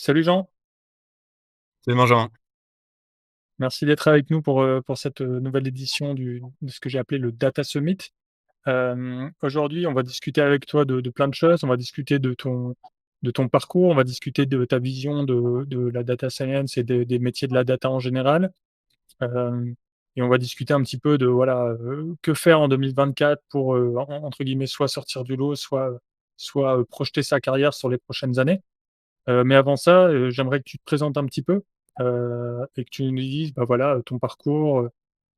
Salut Jean, Salut Benjamin. merci d'être avec nous pour cette nouvelle édition de ce que j'ai appelé le Data Summit. Aujourd'hui, on va discuter avec toi de plein de choses. On va discuter de ton parcours, on va discuter de ta vision de la data science et des métiers de la data en général. Euh, et on va discuter un petit peu de voilà, que faire en 2024 pour, entre guillemets, soit sortir du lot, soit projeter sa carrière sur les prochaines années. Mais avant ça, j'aimerais que tu te présentes un petit peu, et que tu nous dises, bah, voilà, ton parcours,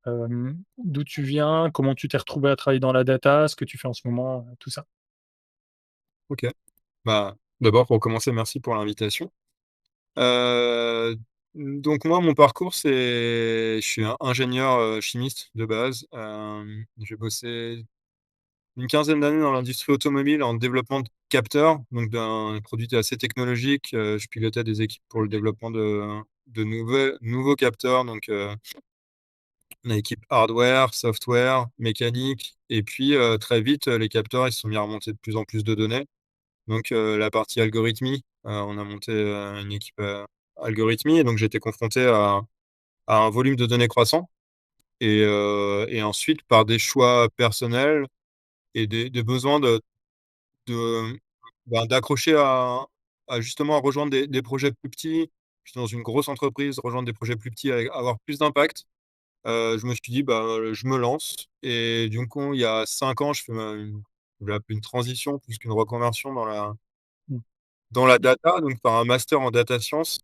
d'où tu viens, comment tu t'es retrouvé à travailler dans la data, ce que tu fais en ce moment, tout ça. Ok. Bah, d'abord, pour commencer, merci pour l'invitation. Euh, donc moi, mon parcours, je suis un ingénieur chimiste de base. J'ai bossé une quinzaine d'années dans l'industrie automobile en développement de capteurs, donc d'un produit assez technologique. Je pilotais des équipes pour le développement de nouveaux capteurs, donc une équipe hardware, software, mécanique. Et puis très vite, les capteurs, ils se sont mis à remonter de plus en plus de données. Donc la partie algorithmie, on a monté une équipe algorithmie et donc j'ai été confronté à un volume de données croissant et ensuite par des choix personnels et des besoins de d'accrocher à justement à rejoindre des projets plus petits. J'étais dans une grosse entreprise, rejoindre des projets plus petits avec avoir plus d'impact. Je me suis dit bah je me lance et du coup il y a 5 ans je fais une transition plus qu'une reconversion Mmh. dans la data, donc par un master en data science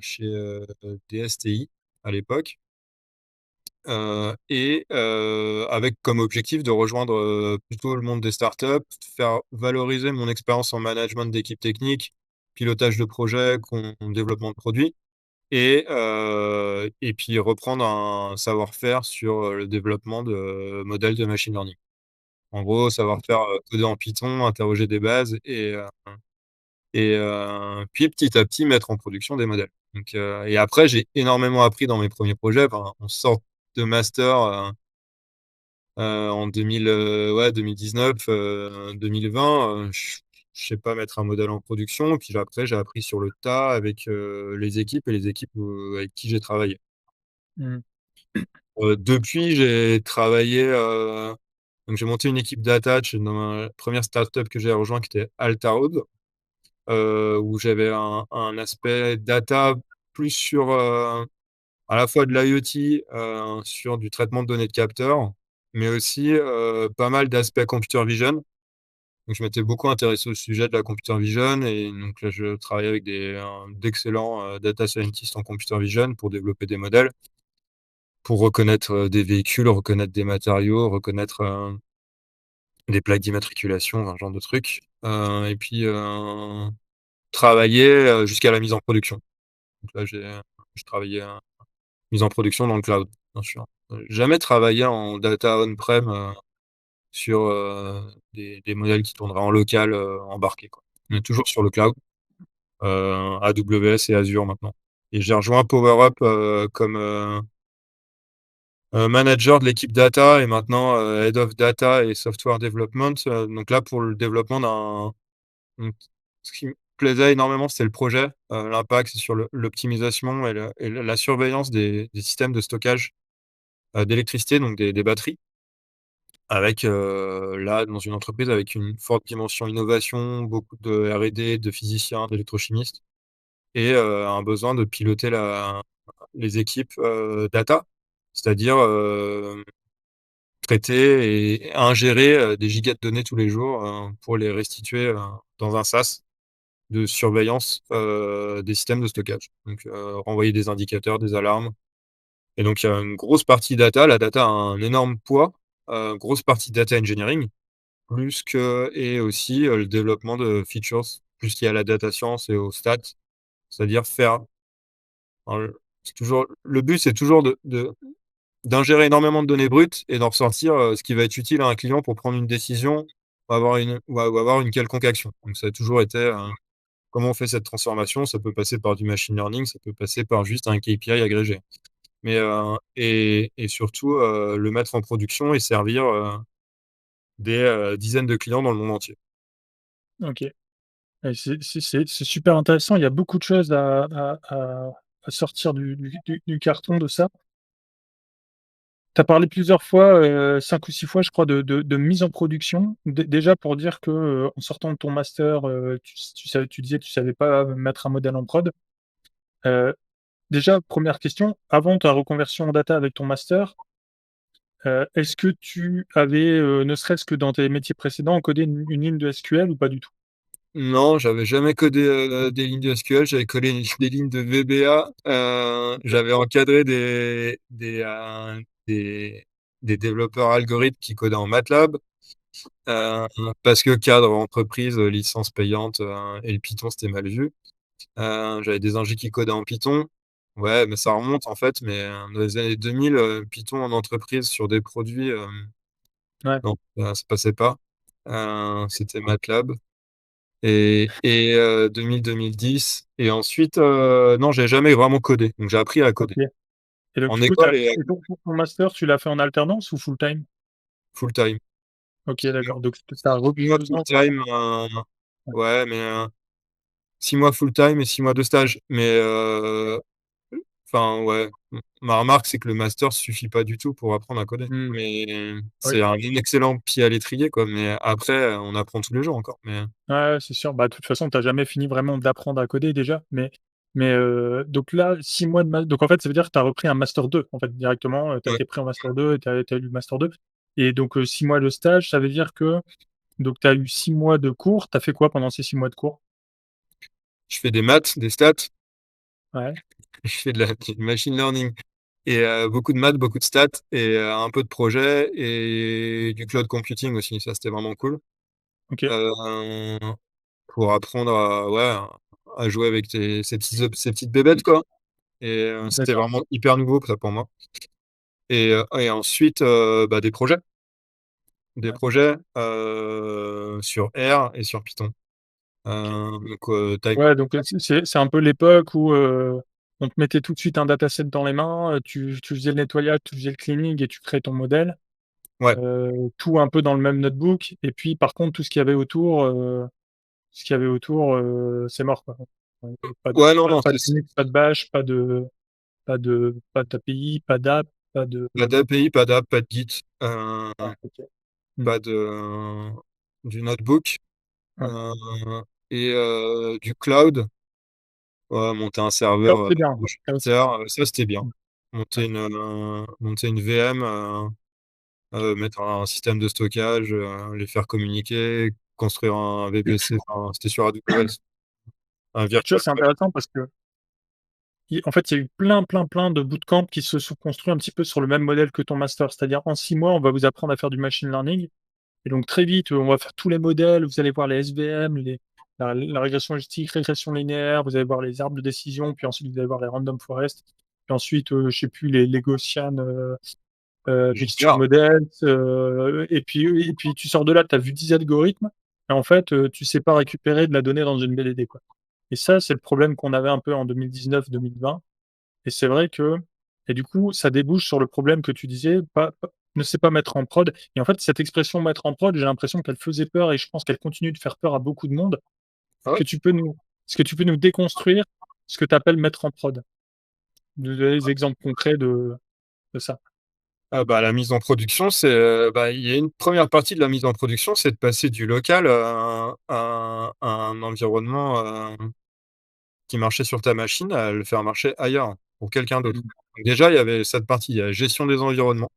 chez DSTI à l'époque, avec comme objectif de rejoindre plutôt le monde des startups, faire valoriser mon expérience en management d'équipe technique, pilotage de projets, développement de produits, et puis reprendre un savoir-faire sur le développement de modèles de machine learning. En gros, savoir faire coder en Python, interroger des bases et puis petit à petit mettre en production des modèles. Donc, et après, j'ai énormément appris dans mes premiers projets. Enfin, on sort de master en 2019, 2020. Je sais pas mettre un modèle en production. Puis après, j'ai appris sur le tas avec les équipes et les équipes avec qui j'ai travaillé. Mmh. Depuis, j'ai travaillé. Donc, j'ai monté une équipe data dans ma première startup que j'ai rejoint qui était Altaroad, où j'avais un aspect data plus sur à la fois de l'IoT, sur du traitement de données de capteurs, mais aussi pas mal d'aspects computer vision. Donc, je m'étais beaucoup intéressé au sujet de la computer vision et donc là, je travaille avec d'excellents data scientists en computer vision pour développer des modèles, pour reconnaître des véhicules, reconnaître des matériaux, reconnaître des plaques d'immatriculation, un genre de trucs. Et puis, travailler jusqu'à la mise en production. Donc là, je travaillais mise en production dans le cloud, bien sûr. Jamais travaillé en data on-prem sur des modèles qui tourneraient en local embarqué, quoi. On est toujours sur le cloud, AWS et Azure maintenant. Et j'ai rejoint PowerUp comme manager de l'équipe data et maintenant Head of Data et Software Development. Donc là, pour le développement donc, ce qui me plaisait énormément, c'était le projet. L'impact, c'est sur l'optimisation et la surveillance des systèmes de stockage d'électricité, donc des batteries, avec là, dans une entreprise avec une forte dimension innovation, beaucoup de R&D, de physiciens, d'électrochimistes, et un besoin de piloter les équipes data, c'est-à-dire traiter et ingérer des gigas de données tous les jours pour les restituer dans un SaaS de surveillance des systèmes de stockage. Donc, renvoyer des indicateurs, des alarmes. Et donc, il y a une grosse partie data. La data a un énorme poids. Grosse partie data engineering, et aussi le développement de features, plus lié à la data science et aux stats. C'est-à-dire faire. Alors, le but, c'est toujours d'ingérer énormément de données brutes et d'en ressortir ce qui va être utile à un client pour prendre une décision ou avoir une quelconque action. Donc, ça a toujours été comment on fait cette transformation. Ça peut passer par du machine learning, ça peut passer par juste un KPI agrégé. Et surtout, le mettre en production et servir des dizaines de clients dans le monde entier. OK. Et c'est super intéressant. Il y a beaucoup de choses à sortir du carton de ça. Tu as parlé plusieurs fois, 5 ou 6 fois, je crois, de mise en production. Déjà pour dire que, en sortant de ton master, tu disais que tu savais pas mettre un modèle en prod. Heu, Déjà, première question, avant ta reconversion en data avec ton master, est-ce que tu avais, ne serait-ce que dans tes métiers précédents, codé une ligne de SQL ou pas du tout? Non, j'avais jamais codé, des lignes de SQL, j'avais codé des lignes de VBA, j'avais encadré des des développeurs algorithmes qui codaient en MATLAB, heu, parce que cadre entreprise, licence payante, et le Python, c'était mal vu. J'avais des ingés qui codaient en Python. Ouais, mais ça remonte en fait, mais dans les années 2000, Python en entreprise sur des produits, Ouais, non, ça passait pas. C'était MATLAB. Et 2000-2010. Et ensuite, non, j'ai jamais vraiment codé. Donc j'ai appris à OK. coder. Et donc En du coup, école et ton master, tu l'as fait en alternance ou full time? full time. OK, d'accord, donc tu as repris 6 mois 2 full ans vraiment? time, Ouais. ouais, mais 6 mois full time et 6 mois de stage. Mais enfin, ouais. Ma remarque, c'est que le master suffit pas du tout pour apprendre à coder. Mmh. Mais Oui. c'est un excellent pied à l'étrier, quoi. Mais après, on apprend tous les jours encore. Mais Ouais, ouais, c'est sûr. Bah, de toute façon, tu as jamais fini vraiment d'apprendre à coder déjà, donc là, 6 mois de ma donc en fait, ça veut dire que tu as repris un master 2 en fait, directement, tu as ouais, été pris en master 2 et tu as eu le master 2 et donc 6 mois de stage, ça veut dire que donc tu as eu 6 mois de cours. Tu as fait quoi pendant ces 6 mois de cours? je fais des maths, des stats, Ouais, je fais du machine learning. Et beaucoup de maths, beaucoup de stats et un peu de projet et du cloud computing aussi. Ça, c'était vraiment cool. OK, Euh, pour apprendre ouais, à jouer avec ces petites bébêtes, quoi. Et c'était d'accord. vraiment hyper nouveau, ça, pour moi. Et ensuite, bah, des projets. Des Ouais. projets sur R et sur Python. OK. Donc, Ouais, donc c'est un peu l'époque où, on te mettait tout de suite un dataset dans les mains, tu faisais le nettoyage, tu faisais le cleaning et tu créais ton modèle, ouais. tout un peu dans le même notebook et puis par contre tout ce qu'il y avait autour, c'est mort quoi. Ouais, non, non, Pas de Linux, pas de bash, pas d'API, pas d'app, pas de pas d'API, pas d'app, pas de Git, ah OK. Mmh. pas de, du notebook. Ouais. Euh, et du cloud, ouais, monter un Cloud, serveur c'est bien. sur Cloud, c'est Jupyter, ça c'était bien. mmh, ouais. Monter une VM, mettre un système de stockage, les faire communiquer, construire un VPC, enfin, c'était sur AWS, un Tu vois, virtual c'est private. intéressant parce que en fait, il y a eu plein, plein, plein de bootcamps qui se sont construits un petit peu sur le même modèle que ton master. C'est-à-dire en 6 mois, on va vous apprendre à faire du machine learning et donc très vite, on va faire tous les modèles. Vous allez voir les SVM, la régression logistique, régression linéaire, vous allez voir les arbres de décision, puis ensuite vous allez voir les random forest, puis ensuite, je sais plus les Gaussian, mixture Génial. models, et puis tu sors de là, tu as vu 10 algorithmes et en fait, tu sais pas récupérer de la donnée dans une BDD, quoi. Et ça, c'est le problème qu'on avait un peu en 2019-2020 et c'est vrai que et du coup, ça débouche sur le problème que tu disais, pas ne sait pas mettre en prod et en fait, cette expression «mettre en prod», j'ai l'impression qu'elle faisait peur et je pense qu'elle continue de faire peur à beaucoup de monde. Ah Est-ce ouais? que tu peux nous est-ce que tu peux nous déconstruire ce que tu appelles mettre en prod? Nous donner des exemples concrets de ça? Ah bah, la mise en production, c'est, bah, il y a une première partie de la mise en production, c'est de passer du local à un environnement, qui marchait sur ta machine, à le faire marcher ailleurs, pour quelqu'un d'autre. Mmh. Donc déjà, il y avait cette partie, il y a gestion des environnements.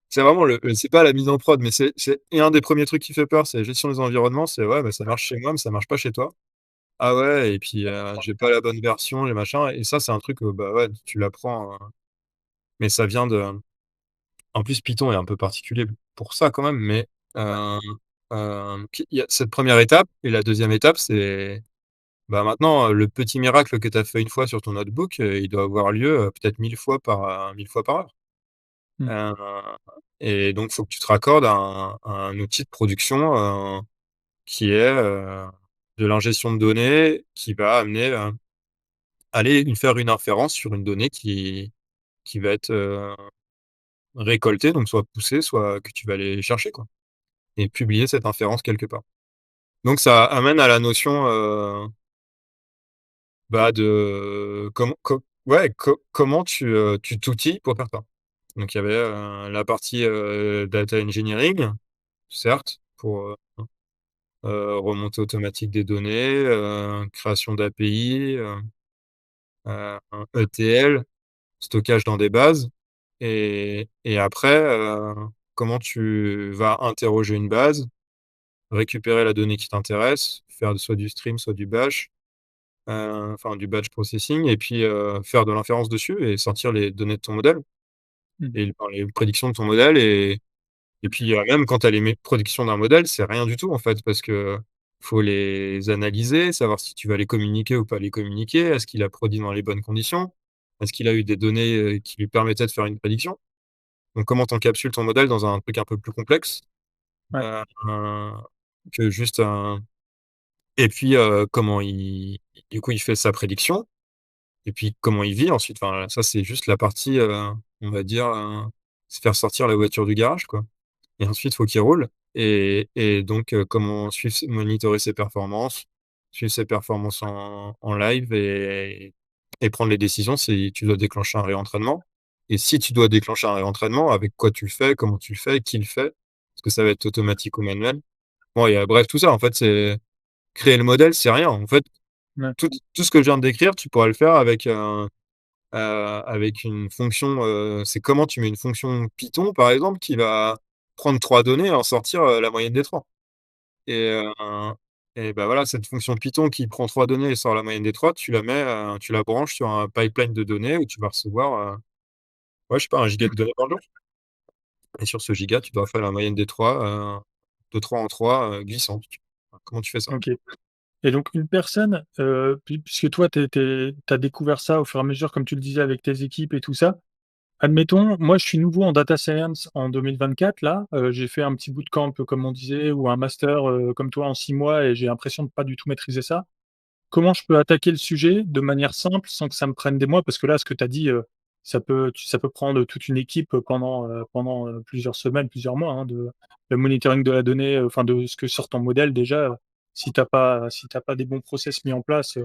C'est vraiment c'est pas la mise en prod, mais c'est et un des premiers trucs qui fait peur, c'est la gestion des environnements. C'est ouais, bah, ça marche chez moi, mais ça marche pas chez toi. Ah ouais, et puis j'ai pas la bonne version, les machins. Et ça, c'est un truc, bah ouais, tu l'apprends, mais ça vient de. En plus, Python est un peu particulier pour ça quand même, mais euh, il y a cette première étape, et la deuxième étape, c'est bah maintenant, le petit miracle que tu as fait une fois sur ton notebook, il doit avoir lieu peut-être 1000 fois par heure. Mmh. Euh, et donc, il faut que tu te raccordes à un outil de production qui est de l'ingestion de données qui va amener, aller faire une inférence sur une donnée qui va être récoltée, donc soit poussée, soit que tu vas aller chercher, quoi, et publier cette inférence quelque part. Donc ça amène à la notion bah, de comment tu t'outilles pour faire ça. Donc il y avait la partie data engineering, certes, pour remontée automatique des données, création d'API, un ETL, stockage dans des bases. Et après, comment tu vas interroger une base, récupérer la donnée qui t'intéresse, faire soit du stream, soit du batch, enfin du batch processing, et puis faire de l'inférence dessus et sortir les données de ton modèle Mmh. et enfin, les prédictions de ton modèle. Et puis même quand tu as les prédictions d'un modèle, c'est rien du tout en fait, parce que faut les analyser, savoir si tu vas les communiquer ou pas les communiquer. Est-ce qu'il a produit dans les bonnes conditions? Est-ce qu'il a eu des données qui lui permettaient de faire une prédiction? Donc comment tu encapsules ton modèle dans un truc un peu plus complexe Ouais, heu, que juste un et puis comment il du coup il fait sa prédiction. Et puis comment il vit ensuite, enfin, ça c'est juste la partie, on va dire, c'est faire sortir la voiture du garage, quoi. Et ensuite, faut qu'il roule. Et donc comment suivre ses monitorer ses performances, suivre ses performances en live, et prendre les décisions si tu dois déclencher un réentraînement. Et si tu dois déclencher un réentraînement, avec quoi tu le fais, comment tu le fais, qui le fait? Est-ce que ça va être automatique ou manuel? Bon, il y a bref, tout ça, en fait, c'est créer le modèle, c'est rien. En fait, ouais, tout ce que je viens de décrire, tu pourrais le faire avec une fonction, c'est comment tu mets une fonction Python, par exemple, qui va prendre 3 données et en sortir, la moyenne des 3. Et bah, voilà, cette fonction Python qui prend 3 données et sort la moyenne des 3, tu la branches sur un pipeline de données où tu vas recevoir, ouais, je sais pas, 1 giga de données par jour. Et sur ce giga, tu dois faire la moyenne des 3, de 3 en 3, glissante. Comment tu fais ça? OK. Et donc une personne, puisque toi tu as découvert ça au fur et à mesure, comme tu le disais, avec tes équipes et tout ça. Admettons, moi je suis nouveau en data science en 2024 là, j'ai fait un petit bootcamp comme on disait ou un master, comme toi en 6 mois et j'ai l'impression de pas du tout maîtriser ça. Comment je peux attaquer le sujet de manière simple sans que ça me prenne des mois? Parce que là, ce que tu as dit, ça peut prendre toute une équipe pendant, plusieurs semaines, plusieurs mois, hein, de le monitoring de la donnée, enfin de ce que sort ton modèle déjà, si tu pas des bons process mis en place,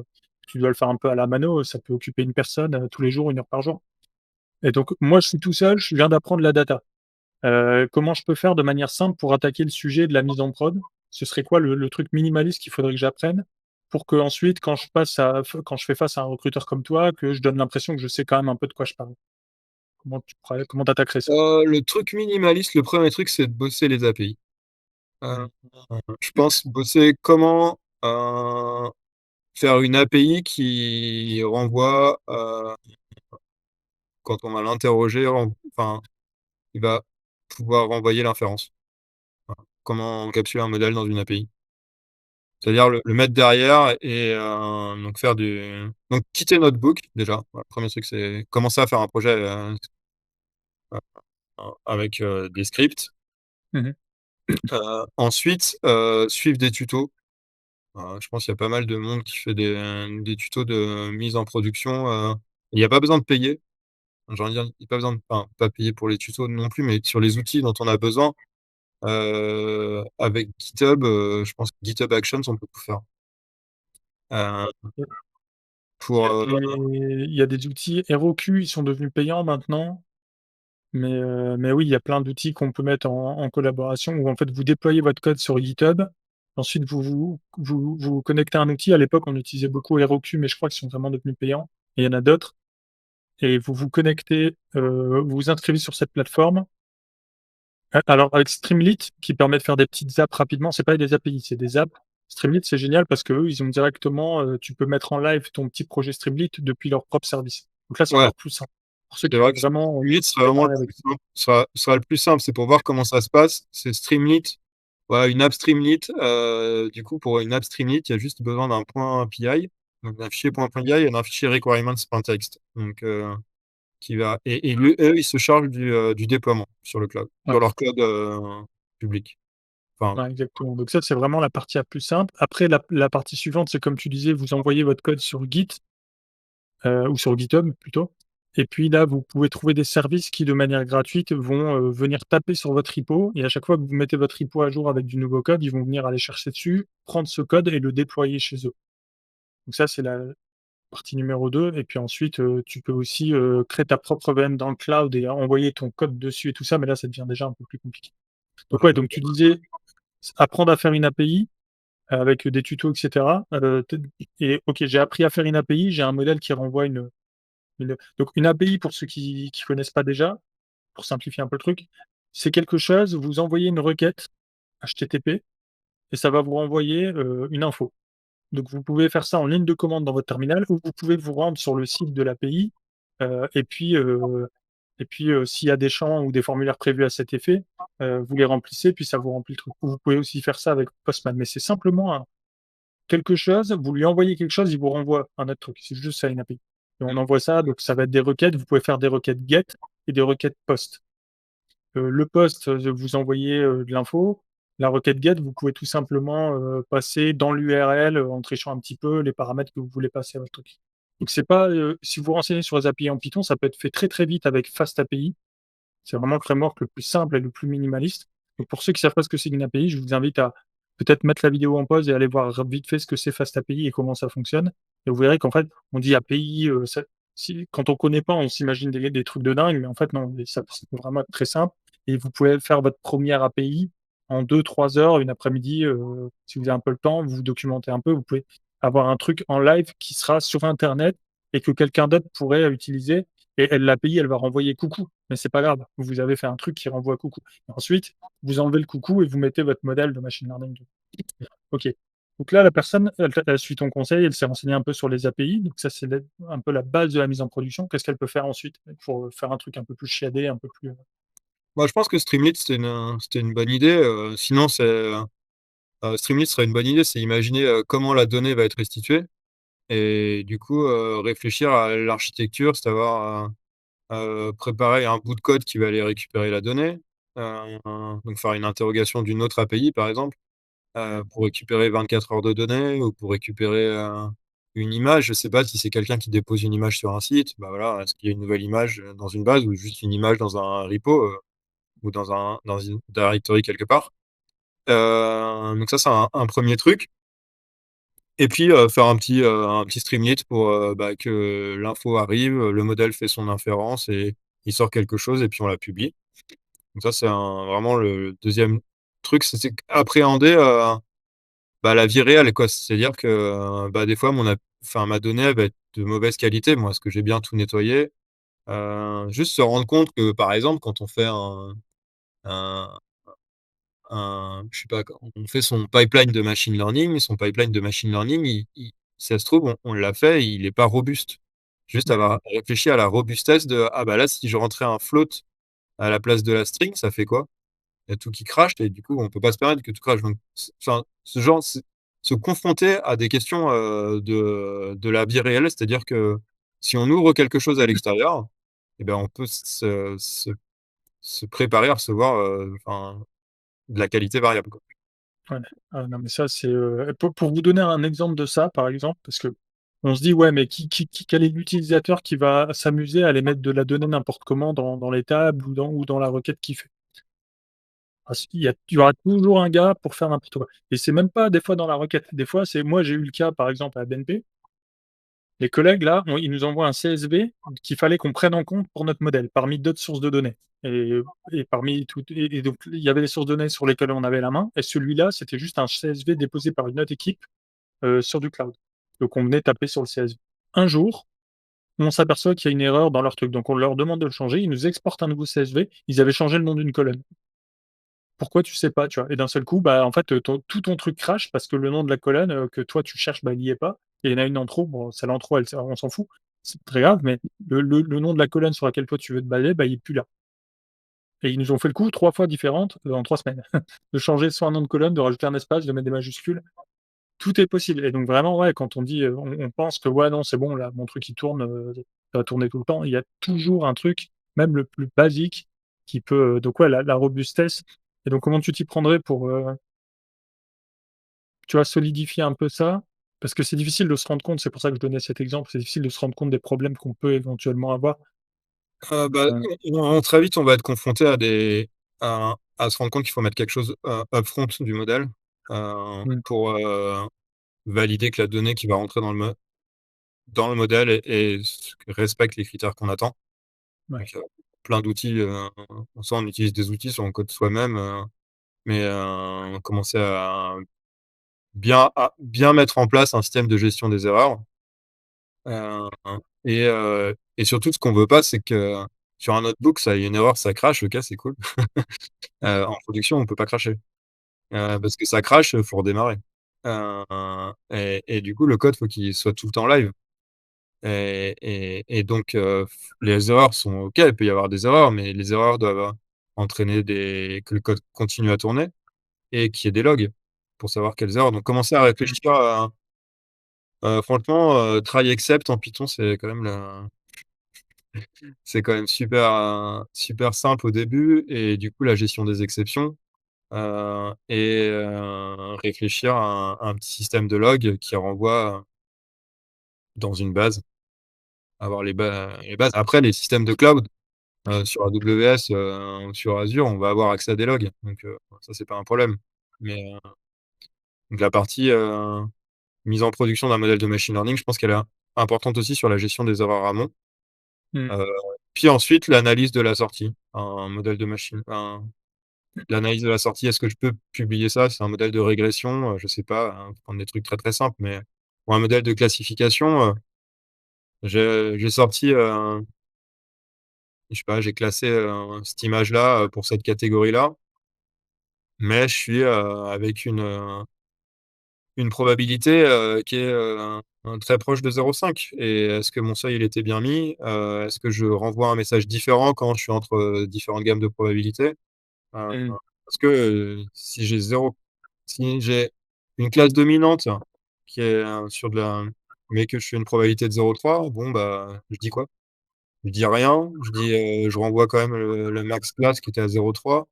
tu dois le faire un peu à la mano, ça peut occuper une personne, tous les jours, 1 heure par jour. Et donc moi, je suis tout seul, je viens d'apprendre la data. Comment je peux faire de manière simple pour attaquer le sujet de la mise en prod? Ce serait quoi le truc minimaliste qu'il faudrait que j'apprenne pour qu'ensuite quand je fais face à un recruteur comme toi, que je donne l'impression que je sais quand même un peu de quoi je parle? Comment tu attaquerais ça? Le truc minimaliste, le premier truc, c'est de bosser les API. Heu, Mmh. je pense bosser comment, faire une API qui renvoie, quand on va l'interroger, enfin, il va pouvoir renvoyer l'inférence. Voilà. Comment encapsuler un modèle dans une API. C'est-à-dire le mettre derrière et donc faire du donc quitter Notebook déjà. Voilà, 1er truc, c'est commencer à faire un projet, avec, des scripts. Mmh mh. Ensuite, suivre des tutos. Je pense qu'il y a pas mal de monde qui fait des tutos de mise en production, il y a pas besoin de payer. J'ai envie de dire, il y a pas besoin de, enfin, pas payer pour les tutos non plus, mais sur les outils dont on a besoin, avec GitHub, je pense que GitHub Actions, on peut tout faire. Pour, Il y a des outils Heroku, ils sont devenus payants maintenant, mais oui, il y a plein d'outils qu'on peut mettre en collaboration où en fait vous déployez votre code sur GitHub. Ensuite vous connectez à un outil. À l'époque, on utilisait beaucoup Heroku, mais je crois qu'ils sont vraiment devenus payants et il y en a d'autres. Et vous vous connectez, vous vous inscrivez sur cette plateforme. Alors avec Streamlit qui permet de faire des petites apps rapidement, c'est pas des API, c'est des apps. Streamlit, c'est génial parce qu'eux, ils ont directement, tu peux mettre en live ton petit projet Streamlit depuis leur propre service. Donc là, c'est ouais, encore plus simple. Pour ceux c'est qui vrai veulent que vraiment, Streamlit sera vraiment le démarrer avec plus ça. simple, sera le plus simple. C'est pour voir comment ça se passe. C'est Streamlit, ouais, une app Streamlit, du coup, pour une app Streamlit, il y a juste besoin d'un point API, donc d'un fichier .py et d'un fichier requirements.txt. Donc qui va et lui, eux, ils se chargent du déploiement sur le cloud, Ouais, sur leur cloud, public. Enfin, ouais, exactement. Donc ça, c'est vraiment la partie la plus simple. Après la partie suivante, c'est comme tu disais, vous envoyez votre code sur Git, ou sur GitHub plutôt. Et puis là, vous pouvez trouver des services qui, de manière gratuite, vont, venir taper sur votre repo et à chaque fois que vous mettez votre repo à jour avec du nouveau code, ils vont venir aller chercher dessus, prendre ce code et le déployer chez eux. Donc ça, c'est la partie numéro 2. Et puis ensuite, tu peux aussi, créer ta propre VM dans le cloud et envoyer ton code dessus et tout ça, mais là, ça devient déjà un peu plus compliqué. Donc ouais, donc tu disais, apprendre à faire une API avec des tutos et cetera, t et OK, j'ai appris à faire une API, j'ai un modèle qui renvoie donc une API pour ceux qui connaissent pas déjà, pour simplifier un peu le truc, c'est quelque chose, vous envoyez une requête HTTP et ça va vous renvoyer, une info. Donc vous pouvez faire ça en ligne de commande dans votre terminal ou vous pouvez vous rendre sur le site de l'API, s'il y a des champs ou des formulaires prévus à cet effet, vous les remplissez, puis ça vous remplit le truc. Ou vous pouvez aussi faire ça avec Postman, mais c'est simplement un quelque chose, vous lui envoyez quelque chose, il vous renvoie un autre truc. C'est juste ça une API. Et on envoie ça, donc ça va être des requêtes. Vous pouvez faire des requêtes GET et des requêtes POST. Le POST, vous envoyez, de l'info. La requête GET, vous pouvez tout simplement, passer dans l'URL, en trichant un petit peu les paramètres que vous voulez passer à votre truc. Donc c'est pas, si vous vous renseignez sur les API en Python, ça peut être fait très, très vite avec FastAPI. C'est vraiment le framework le plus simple et le plus minimaliste. Donc pour ceux qui savent pas ce que c'est qu'une API, je vous invite à peut-être mettre la vidéo en pause et aller voir vite fait ce que c'est FastAPI et comment ça fonctionne. Et vous verrez qu'en fait, on dit API, quand on connaît pas, on s'imagine des trucs de dingue, mais en fait non, ça peut vraiment être très simple. Et vous pouvez faire votre première API en 2-3 heures, une après-midi, si vous avez un peu le temps, vous vous documentez un peu, vous pouvez avoir un truc en live qui sera sur internet et que quelqu'un d'autre pourrait utiliser et l'API, elle va renvoyer coucou, mais c'est pas grave. Vous avez fait un truc qui renvoie coucou. Et ensuite, vous enlevez le coucou et vous mettez votre modèle de machine learning. OK. Donc là, la personne, elle suit ton conseil, elle s'est renseignée un peu sur les API. Donc ça, c'est un peu la base de la mise en production. Qu'est-ce qu'elle peut faire ensuite pour faire un truc un peu plus chiadé, un peu plus. Moi, je pense que Streamlit, c'était une bonne idée. Sinon, Streamlit serait une bonne idée, c'est imaginer comment la donnée va être restituée et du coup réfléchir à l'architecture, c'est-à-dire préparer un bout de code qui va aller récupérer la donnée, donc faire une interrogation d'une autre API par exemple, pour récupérer 24 heures de données ou pour récupérer une image. Je sais pas si c'est quelqu'un qui dépose une image sur un site, bah voilà, est-ce qu'il y a une nouvelle image dans une base ou juste une image dans un repo ou dans une directory quelque part. Donc ça, c'est un premier truc. Et puis faire un petit streamlit pour bah, que l'info arrive, le modèle fait son inférence et il sort quelque chose et puis on la publie. Donc ça, c'est vraiment le deuxième truc, c'est appréhender bah, la vie réelle, quoi. C'est-à-dire que bah, des fois, enfin, ma donnée elle va être de mauvaise qualité, moi, parce que j'ai bien tout nettoyé. Juste se rendre compte que, par exemple, quand on fait un, je sais pas, quand on fait son pipeline de machine learning, si ça se trouve, on l'a fait, il n'est pas robuste. Juste avoir réfléchi à la robustesse de, ah bah là, si je rentrais un float à la place de la string, ça fait quoi? Il y a tout qui crache et du coup, on peut pas se permettre que tout crache. Donc, enfin, se confronter à des questions de la vie réelle, c'est-à-dire que si on ouvre quelque chose à l'extérieur, eh ben, on peut se préparer à recevoir enfin, de la qualité variable, quoi. Ouais. Ah non, mais ça, c'est, pour vous donner un exemple de ça, par exemple, parce que on se dit: «Ouais, mais quel est l'utilisateur qui va s'amuser à aller mettre de la donnée n'importe comment dans les tables ou dans la requête qu'il fait?» Parce qu'il y aura toujours un gars pour faire n'importe quoi et c'est même pas des fois dans la requête. Des fois, c'est moi, j'ai eu le cas, par exemple, à la BNP. Les collègues là, ils nous envoient un CSV qu'il fallait qu'on prenne en compte pour notre modèle, parmi d'autres sources de données et parmi toutes et donc il y avait les sources de données sur lesquelles on avait la main et celui-là, c'était juste un CSV déposé par une autre équipe, sur du cloud. Donc on venait taper sur le CSV. Un jour, on s'aperçoit qu'il y a une erreur dans leur truc, donc on leur demande de le changer, ils nous exportent un nouveau CSV, ils avaient changé le nom d'une colonne. Pourquoi tu sais pas, tu vois? Et d'un seul coup, bah, en fait, tout ton truc crache parce que le nom de la colonne, que toi tu cherches, bah, il y est pas et il y en a une en trop. Bon, celle en trop, on s'en fout, c'est pas très grave, mais le nom de la colonne sur laquelle toi tu veux te baser, bah, il est plus là et ils nous ont fait le coup 3 fois différentes, en 3 semaines. De changer soit un nom de colonne, de rajouter un espace, de mettre des majuscules. Tout est possible et donc vraiment, ouais, quand on dit, on pense que: «Ouais, non, c'est bon là, mon truc il tourne, ça va tourner tout le temps». Il y a toujours un truc, même le plus basique, qui peut, donc ouais, la robustesse et donc comment tu t'y prendrais pour, tu vois, solidifier un peu ça? Parce que c'est difficile de se rendre compte, c'est pour ça que je donnais cet exemple, c'est difficile de se rendre compte des problèmes qu'on peut éventuellement avoir. Bah, Heu, très vite, on va être confronté à se rendre compte qu'il faut mettre quelque chose, upfront du modèle, mmh, pour, valider que la donnée qui va rentrer dans le modèle respecte les critères qu'on attend. ouais. Donc, plein d'outils, soit on utilise des outils, soit on code soi-même, mais, commencer à bien mettre en place un système de gestion des erreurs. Heu et surtout ce qu'on veut pas, c'est que sur un notebook, ça ait une erreur, ça crache, OK, c'est cool. En production, on peut pas cracher, parce que ça crache, faut redémarrer. Et du coup, le code, faut qu'il soit tout le temps live et donc les erreurs sont OK, il peut y avoir des erreurs, mais les erreurs doivent entraîner des que le code continue à tourner et qu'il y ait des logs pour savoir quelles erreurs. Donc commencer à Mmh. réfléchir à franchement, try except en Python, c'est quand même super simple au début et du coup, la gestion des exceptions, réfléchir à un petit système de log qui renvoie dans une base, avoir les bases. Après, les systèmes de cloud, sur AWS, ou sur Azure, on va avoir accès à des logs, donc ça, c'est pas un problème. Mais donc la partie, mise en production d'un modèle de machine learning, je pense qu'elle est importante aussi sur la gestion des erreurs amont. Mmh. Heu, Puis ensuite, l'analyse de la sortie. L'analyse de la sortie, est-ce que je peux publier ça? C'est un modèle de régression, je sais pas, prendre des trucs très, très simples, mais ou un modèle de classification, j'ai sorti, je sais pas, j'ai classé, cette image-là, pour cette catégorie-là, mais je suis, avec une probabilité, qui est, très proche de 0,5 et est-ce que mon seuil, il était bien mis? Est-ce que je renvoie un message différent quand je suis entre, différentes gammes de probabilités? Mmh. Parce que, si j'ai une classe dominante qui est, sur de la mais que je fais une probabilité de 0,3, bon, bah, je dis quoi? Je dis rien, je renvoie quand même le max class qui était à 0,3,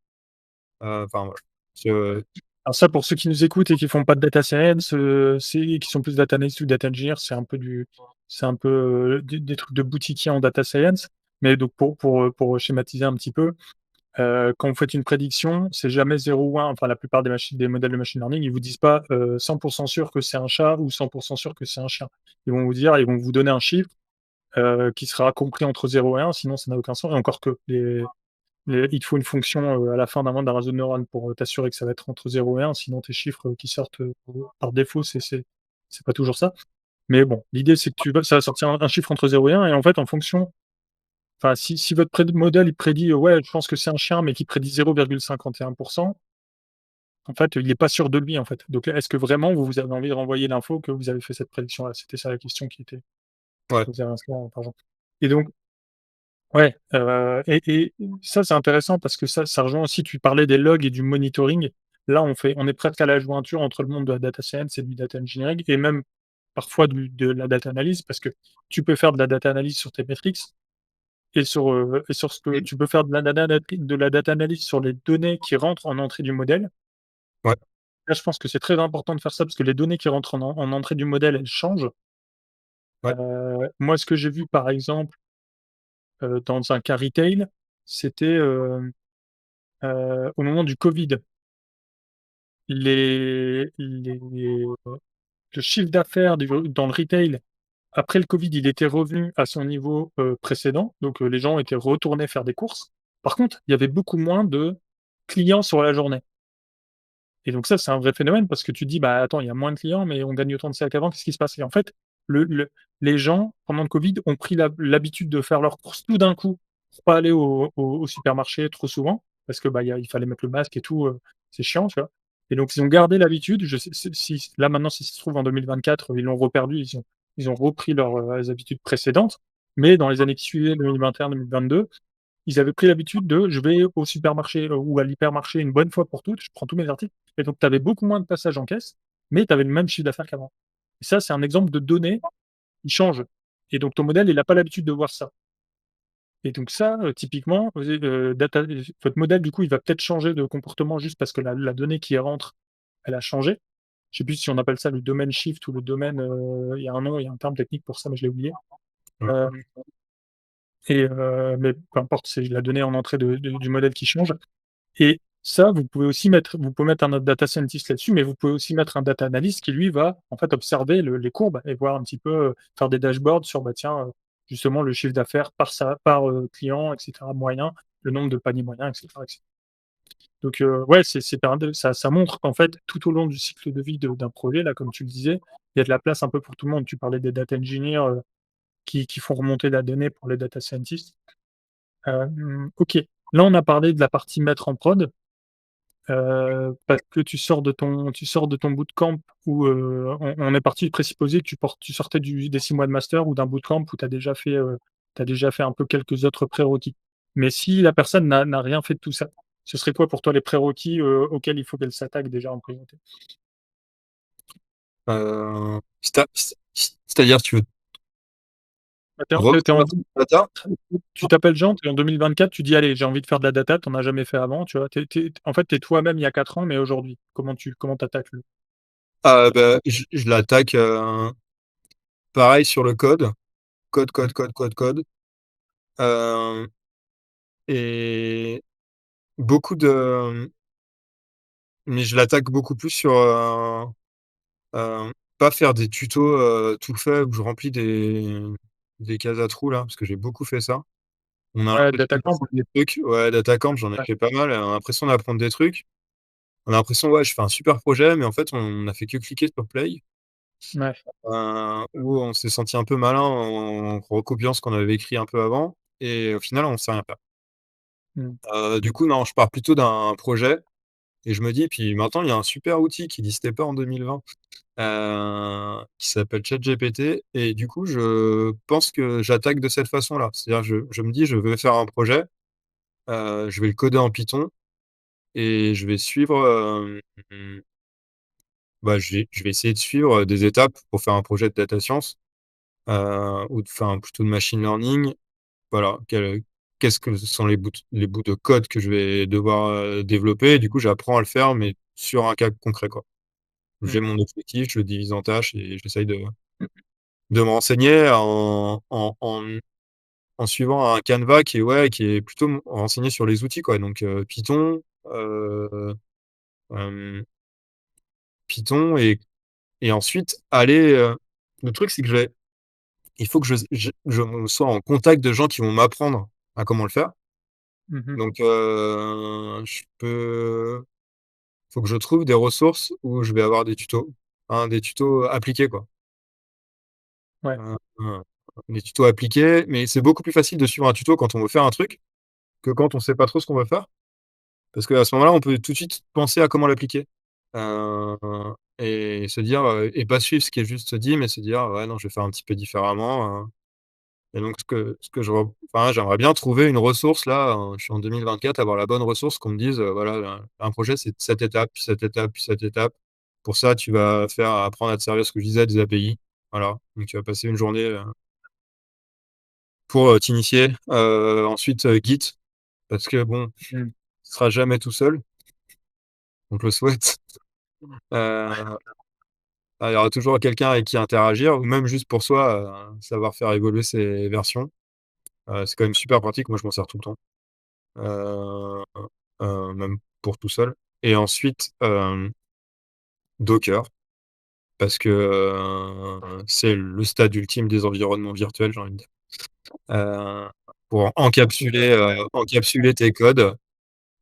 enfin voilà. Je Alors ça, pour ceux qui nous écoutent et qui font pas de data science, c'est qui sont plus data analyst ou data engineer, c'est un peu, des trucs de boutiquier en data science. Mais donc pour schématiser un petit peu, quand vous faites une prédiction, c'est jamais 0 ou 1. Enfin, la plupart des modèles de machine learning, ils vous disent pas, 100 sûr que c'est un chat ou 100 sûr que c'est un chien. Ils vont vous donner un chiffre, qui sera compris entre 0 et 1, sinon ça n'a aucun sens et encore que il te faut une fonction, à la fin d'un réseau de neurones pour, t'assurer que ça va être entre 0 et 1, sinon tes chiffres, qui sortent, par défaut, c'est pas toujours ça. Mais bon, l'idée c'est que ça va sortir un chiffre entre 0 et 1 et en fait, en fonction enfin, si votre modèle, il prédit, «Ouais, je pense que c'est un chien», mais qu'il prédit 0,51, en fait, il est pas sûr de lui, en fait. Donc est-ce que vraiment vous avez envie de renvoyer l'info que vous avez fait cette prédiction-là? C'était ça la question qui était ouais, posée à l'instant, par exemple. Et donc ouais, et ça, c'est intéressant parce que ça rejoint aussi tu parlais des logs et du monitoring. Là, on est presque à la jointure entre le monde de la data science et du data engineering et même parfois de la data analyse parce que tu peux faire de la data analyse sur tes métriques et sur ce que mmh, tu peux faire de la data analyse sur les données qui rentrent en entrée du modèle. ouais, Là, je pense que c'est très important de faire ça parce que les données qui rentrent en entrée du modèle, elles changent. ouais, Moi, ce que j'ai vu, par exemple, dans un cas retail, c'était, au moment du covid. Les le chiffre d'affaires dans le retail, après le covid, il était revenu à son niveau, précédent, donc les gens étaient retournés faire des courses. Par contre, il y avait beaucoup moins de clients sur la journée et donc ça, c'est un vrai phénomène parce que tu te dis: «Bah, attends, il y a moins de clients, mais on gagne autant de sales qu'avant, qu'est-ce qui se passe?» Et en fait, le les gens, pendant le covid, ont pris l'habitude de faire leurs courses tout d'un coup, pour pas aller au supermarché trop souvent parce que, bah, il fallait mettre le masque et tout, c'est chiant, tu vois? Et donc ils ont gardé l'habitude, je sais si là, maintenant, si ça se trouve en 2024, ils l'ont reperdu, ils ont repris leurs, habitudes précédentes, mais dans les années qui suivaient, 2021-2022, ils avaient pris l'habitude de: «Je vais au supermarché, ou à l'hypermarché une bonne fois pour toutes, je prends tous mes articles» et donc tu avais beaucoup moins de passages en caisse, mais tu avais le même chiffre d'affaires qu'avant. Et ça, c'est un exemple de données qui changent et donc ton modèle, il a pas l'habitude de voir ça et donc ça, typiquement, votre modèle, du coup, il va peut-être changer de comportement juste parce que la donnée qui rentre, elle a changé. Je sais plus si on appelle ça le domaine shift ou le domaine, il y a un nom, il y a un terme technique pour ça, mais je l'ai oublié. ouais, Heu mais peu importe, c'est la donnée en entrée du modèle qui change. Et ça, vous pouvez mettre un autre data scientist là-dessus, mais vous pouvez aussi mettre un data analyst qui lui va, en fait, observer les courbes et voir un petit peu, faire des dashboards sur, bah, tiens, justement le chiffre d'affaires client et cetera, moyen, le nombre de paniers moyens et cetera et cetera. Donc ouais, c'est pas ça montre qu'en fait, tout au long du cycle de vie d'un projet, là, comme tu le disais, il y a de la place un peu pour tout le monde. Tu parlais des data engineers, qui font remonter la donnée pour les data scientists. OK. Là, on a parlé de la partie mettre en prod. Parce que tu sors de ton bootcamp où, on est parti de présupposer que tu sortais des 6 mois de master ou d'un bootcamp où tu as déjà fait un peu quelques autres prérequis. Mais si la personne n'a rien fait de tout ça, ce serait quoi pour toi les prérequis, auxquels il faut qu'elle s'attaque déjà en priorité? C'est-à-dire, tu veux Bah, tu es en recommencer la data? tu t'appelles Jean, tu es en 2024, tu dis: «Allez, j'ai envie de faire de la data», tu en as jamais fait avant, tu vois? Tu es en fait, tu es toi-même il y a 4 ans, mais aujourd'hui. Comment tu attaques le Ah bah, je l'attaque, pareil sur le code. Code, code, mmh, code, code, code. Hem et beaucoup de mais je l'attaque beaucoup plus sur, pas faire des tutos, tout faits où je remplis des cases à trous là, parce que j'ai beaucoup fait ça. On a ouais, l'impression data camp? d'apprendre des trucs, ouais, d'attaquant, j'en ai Ouais, fait pas mal, on a l'impression d'apprendre des trucs. On a l'impression, ouais, je fais un super projet, mais en fait, on a fait que cliquer sur play, ouais, où on s'est senti un peu malin en recopiant ce qu'on avait écrit un peu avant et au final, on sait rien faire. mmh, Du coup, non, je pars plutôt d'un projet et je me dis puis maintenant, il y a un super outil qui n'existait pas en 2020, qui s'appelle ChatGPT et du coup, je pense que j'attaque de cette façon-là. C'est-à-dire, je me dis: «Je veux faire un projet, je vais le coder en Python et je vais suivre, bah, je vais essayer de suivre, des étapes pour faire un projet de data science, ou de enfin, plutôt de machine learning. Voilà, qu'est-ce que ce sont les bouts de code que je vais devoir, développer et du coup, j'apprends à le faire, mais sur un cas concret, quoi. mmh, J'ai mon objectif, je le divise en tâches et j'essaye de me renseigner en suivant un canevas qui est ouais, qui est plutôt renseigné sur les outils, quoi. Donc, hem, Python et ensuite aller, le truc, c'est que il faut que je me sois en contact de gens qui vont m'apprendre à comment le faire. mmh mh, Donc, faut que je trouve des ressources où je vais avoir des tutos, hein, des tutos appliqués, quoi. ouais, Heu, des tutos appliqués, mais c'est beaucoup plus facile de suivre un tuto quand on veut faire un truc, que quand on sait pas trop ce qu'on veut faire. Parce qu'à ce moment-là, on peut tout de suite penser à comment l'appliquer. Heu et se dire, et pas suivre ce qui est juste dit, mais se dire: «Ouais, non, je vais faire un petit peu différemment», et donc ce que enfin, j'aimerais bien trouver une ressource là, je suis en 2024, avoir la bonne ressource qu'on me dise, voilà, un projet, c'est cette étape, puis cette étape, puis cette étape. Pour ça, tu vas apprendre à te servir, ce que je disais, des API. Voilà, donc tu vas passer une journée, pour, t'initier. Ensuite, Git, parce que bon, tu mmh, seras jamais tout seul, on te le souhaite. Heu, il y aura toujours quelqu'un avec qui interagir ou même juste pour soi, savoir faire évoluer ses versions. C'est quand même super pratique, moi je m'en sers tout le temps. Heu même pour tout seul et ensuite, Docker parce que, c'est le stade ultime des environnements virtuels, j'ai envie de dire. Heu, pour encapsuler tes codes,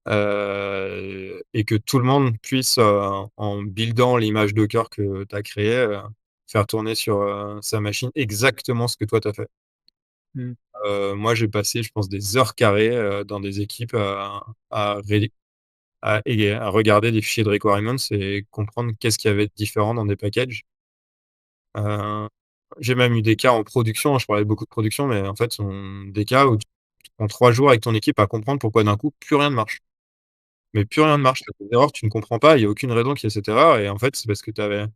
et que tout le monde puisse, en buildant l'image Docker que tu as créée, faire tourner sur, sa machine exactement ce que toi tu as fait. mmh, Moi j'ai passé, je pense, des heures carrées, dans des équipes à ré à regarder des fichiers de requirements et comprendre qu'est-ce qu'il y avait de différent dans des packages. Heu, j'ai même eu des cas en production, je parlais beaucoup de production, mais en fait, des cas où tu prends 3 jours avec ton équipe à comprendre pourquoi d'un coup plus rien ne marche. Mais plus rien ne mmh, marche, tu as des erreurs, tu ne comprends pas, il y a aucune raison qu'il y ait cette erreur et en fait, c'est parce que tu avais,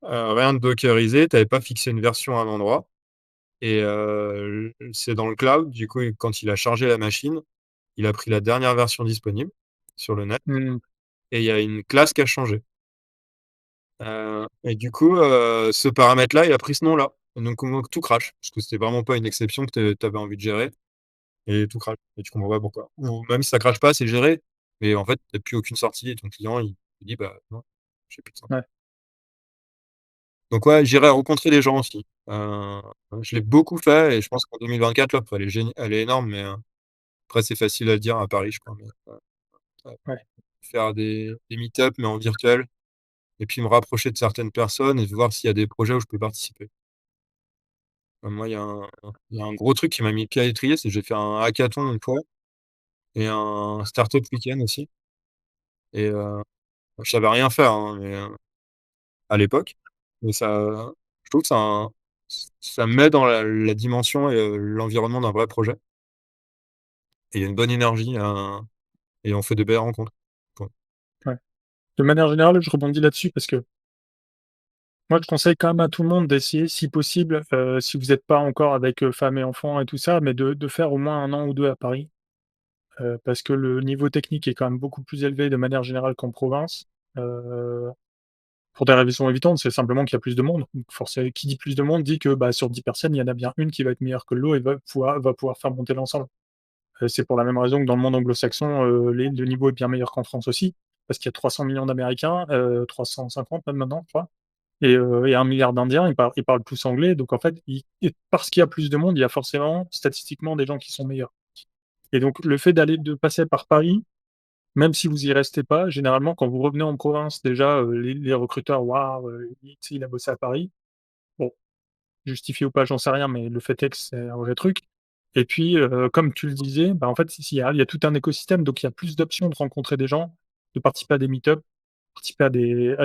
rien de dockerisé, tu avais pas fixé une version à un endroit et c'est dans le cloud, du coup, quand il a chargé la machine, il a pris la dernière version disponible sur le net mmh, et il y a une classe qui a changé. Et du coup, ce paramètre-là, il a pris ce nom-là. Et donc tout crache, parce que c'était vraiment pas une exception que tu avais envie de gérer. et tout crache. Et tu comprends pas pourquoi. Ou même si ça crache pas, c'est géré, mais en fait, t'as plus aucune sortie et ton client, il dit, bah, non, j'ai plus de sortie. Ouais, Donc ouais, j'irai rencontrer des gens aussi. Je l'ai beaucoup fait et je pense qu'en 2024, l'offre, elle est énorme, mais après, c'est facile à le dire à Paris, je crois. Mais, ouais, ouais, faire des meet-up, mais en virtuel, et puis me rapprocher de certaines personnes et voir s'il y a des projets où je peux participer. Moi, il y a un gros truc qui m'a mis le pied à l'étrier, c'est que j'ai fait un hackathon une fois et un startup week-end aussi. Et je savais rien faire, hein, mais, à l'époque. Mais ça, je trouve que ça met dans la dimension et l'environnement d'un vrai projet. Et il y a une bonne énergie, et on fait de belles rencontres. Bon. ouais. De manière générale, je rebondis là-dessus parce que moi, je conseille quand même à tout le monde d'essayer, si possible, si vous êtes pas encore avec, femme et enfants et tout ça, mais de faire au moins 1 an ou 2 à Paris, parce que le niveau technique est quand même beaucoup plus élevé de manière générale qu'en province, heu, pour des raisons évidentes, c'est simplement qu'il y a plus de monde. Donc forcé qui dit plus de monde dit que, bah, sur 10 personnes, il y en a bien une qui va être meilleure que l'autre et va pouvoir faire monter l'ensemble. C'est pour la même raison que dans le monde anglo-saxon, le niveau est bien meilleur qu'en France aussi, parce qu'il y a 300 millions d'Américains, 350 même maintenant, je crois. Et 1 milliard d'Indiens, ils parlent tous anglais, donc en fait, parce qu'il y a plus de monde, il y a forcément, statistiquement, des gens qui sont meilleurs. Et donc le fait de passer par Paris, même si vous y restez pas, généralement, quand vous revenez en province, déjà, les recruteurs: «Waouh, tu sais, il a bossé à Paris». Bon, justifié ou pas, j'en sais rien, mais le fait est que c'est un vrai truc. Et puis, comme tu le disais, bah, en fait, il y a tout un écosystème, donc il y a plus d'options de rencontrer des gens, de participer à des meet-up, participer à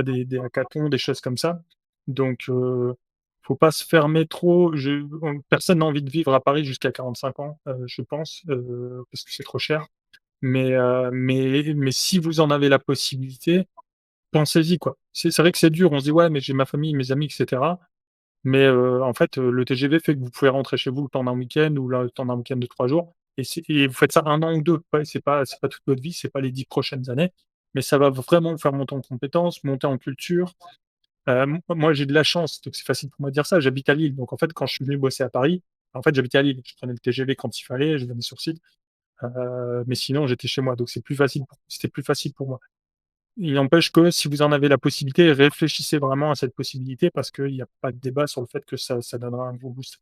des hackathons, des choses comme ça. Donc, faut pas se fermer trop. Personne n'a envie de vivre à Paris jusqu'à 45 ans, je pense, parce que c'est trop cher. Mais si vous en avez la possibilité, pensez-y, quoi. C'est vrai que c'est dur, on se dit: «Ouais, mais j'ai ma famille, mes amis et cetera». Mais, en fait, le TGV fait que vous pouvez rentrer chez vous le temps d'un week-end ou le temps d'un week-end de 3 jours et vous faites ça 1 an ou 2. Ouais, c'est pas toute votre vie, c'est pas les 10 prochaines années, mais ça va vraiment vous faire monter en compétences, monter en culture. Moi, j'ai de la chance, donc c'est facile pour moi de dire ça. J'habite à Lille, donc en fait, quand je suis venu bosser à Paris, en fait, j'habitais à Lille. Je prenais le TGV quand il fallait, je venais sur site, mais sinon j'étais chez moi, donc c'était plus facile pour moi. Il n'empêche que si vous en avez la possibilité, réfléchissez vraiment à cette possibilité parce qu'il y a pas de débat sur le fait que ça donnera un gros boost,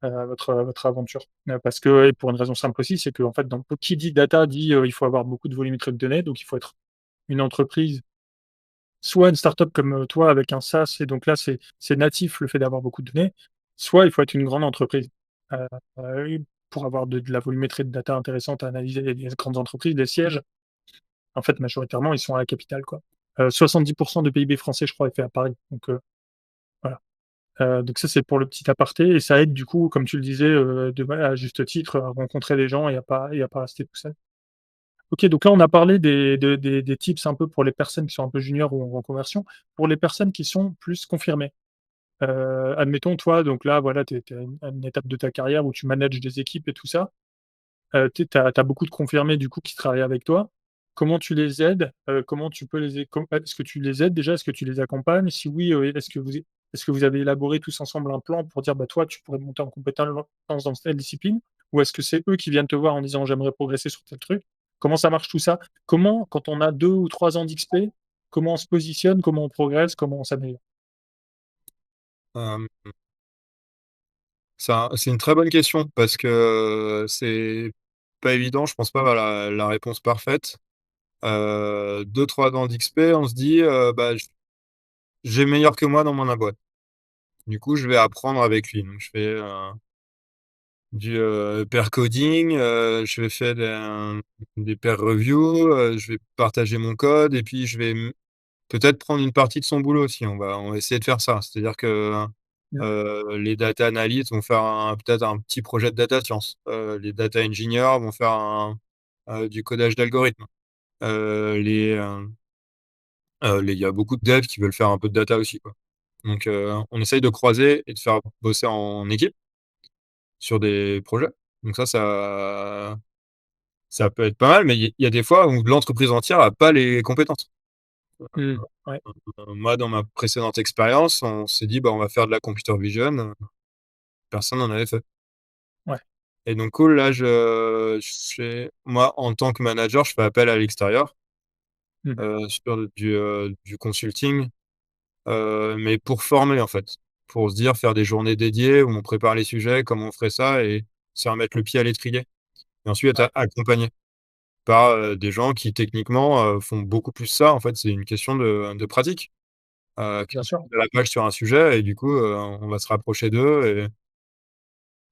à votre aventure. Parce que et pour une raison simple aussi, c'est qu'en fait, qui dit data dit, il faut avoir beaucoup de volumétrie de données, donc il faut être une entreprise, soit une startup comme, toi avec un SaaS et donc là, c'est natif le fait d'avoir beaucoup de données, soit il faut être une grande entreprise. Heu, pour avoir de la volumétrie de data intéressante à analyser. Les grandes entreprises, les sièges, en fait, majoritairement, ils sont à la capitale, quoi. 70 du PIB français, je crois, est fait à Paris, donc voilà. Donc ça, c'est pour le petit aparté et ça aide du coup, comme tu le disais, à juste titre, à rencontrer des gens et à pas rester tout seul. OK, donc là, on a parlé des tips un peu pour les personnes qui sont un peu juniors ou en reconversion. Pour les personnes qui sont plus confirmées, admettons, toi, donc là, voilà, tu es à une étape de ta carrière où tu manages des équipes et tout ça. Tu as beaucoup de confirmés du coup qui travaillent avec toi. Comment tu les aides? Comment tu peux les ai com est-ce que tu les aides déjà? Est-ce que tu les accompagnes? Si oui, est-ce que vous avez élaboré tous ensemble un plan pour dire: «Bah, toi, tu pourrais monter en compétence dans telle discipline»? Ou est-ce que c'est eux qui viennent te voir en disant: «J'aimerais progresser sur tel truc»? Comment ça marche tout ça? Comment, quand on a 2 ou 3 ans d'XP, comment on se positionne? Comment on progresse? Comment on s'améliore? Hem, c'est une très bonne question parce que c'est pas évident. Je pense pas avoir la réponse parfaite. 2-3 ans d'XP, on se dit, bah, j'ai meilleur que moi dans mon boîte. Du coup, je vais apprendre avec lui. Donc je fais, du, pair coding, je vais faire des pair reviews, je vais partager mon code et puis je vais peut-être prendre une partie de son boulot aussi. On va essayer de faire ça. C'est-à-dire que, Mmh. les data analysts vont faire peut-être un petit projet de data science. Les data engineers vont faire du codage d'algorithmes. Les, il y a beaucoup de devs qui veulent faire un peu de data aussi, quoi. Donc, on essaye de croiser et de faire bosser en équipe sur des projets. Donc ça peut être pas mal, mais il y a des fois où l'entreprise entière a pas les compétences. Mmh. Ouais, Moi, dans ma précédente expérience, on s'est dit: «Bah, on va faire de la computer vision», personne n'en avait fait. ouais. Et donc cool, là, moi, en tant que manager, je fais appel à l'extérieur, Mmh. sur du consulting, mais pour former, en fait. Pour se dire, faire des journées dédiées où on prépare les sujets, comment on ferait ça et se remettre le pied à l'étrier et ensuite Ouais, accompagner par, des gens qui techniquement, font beaucoup plus ça. En fait, c'est une question de pratique, qui bien sont sûr. à la page sur un sujet et du coup, on va se rapprocher d'eux et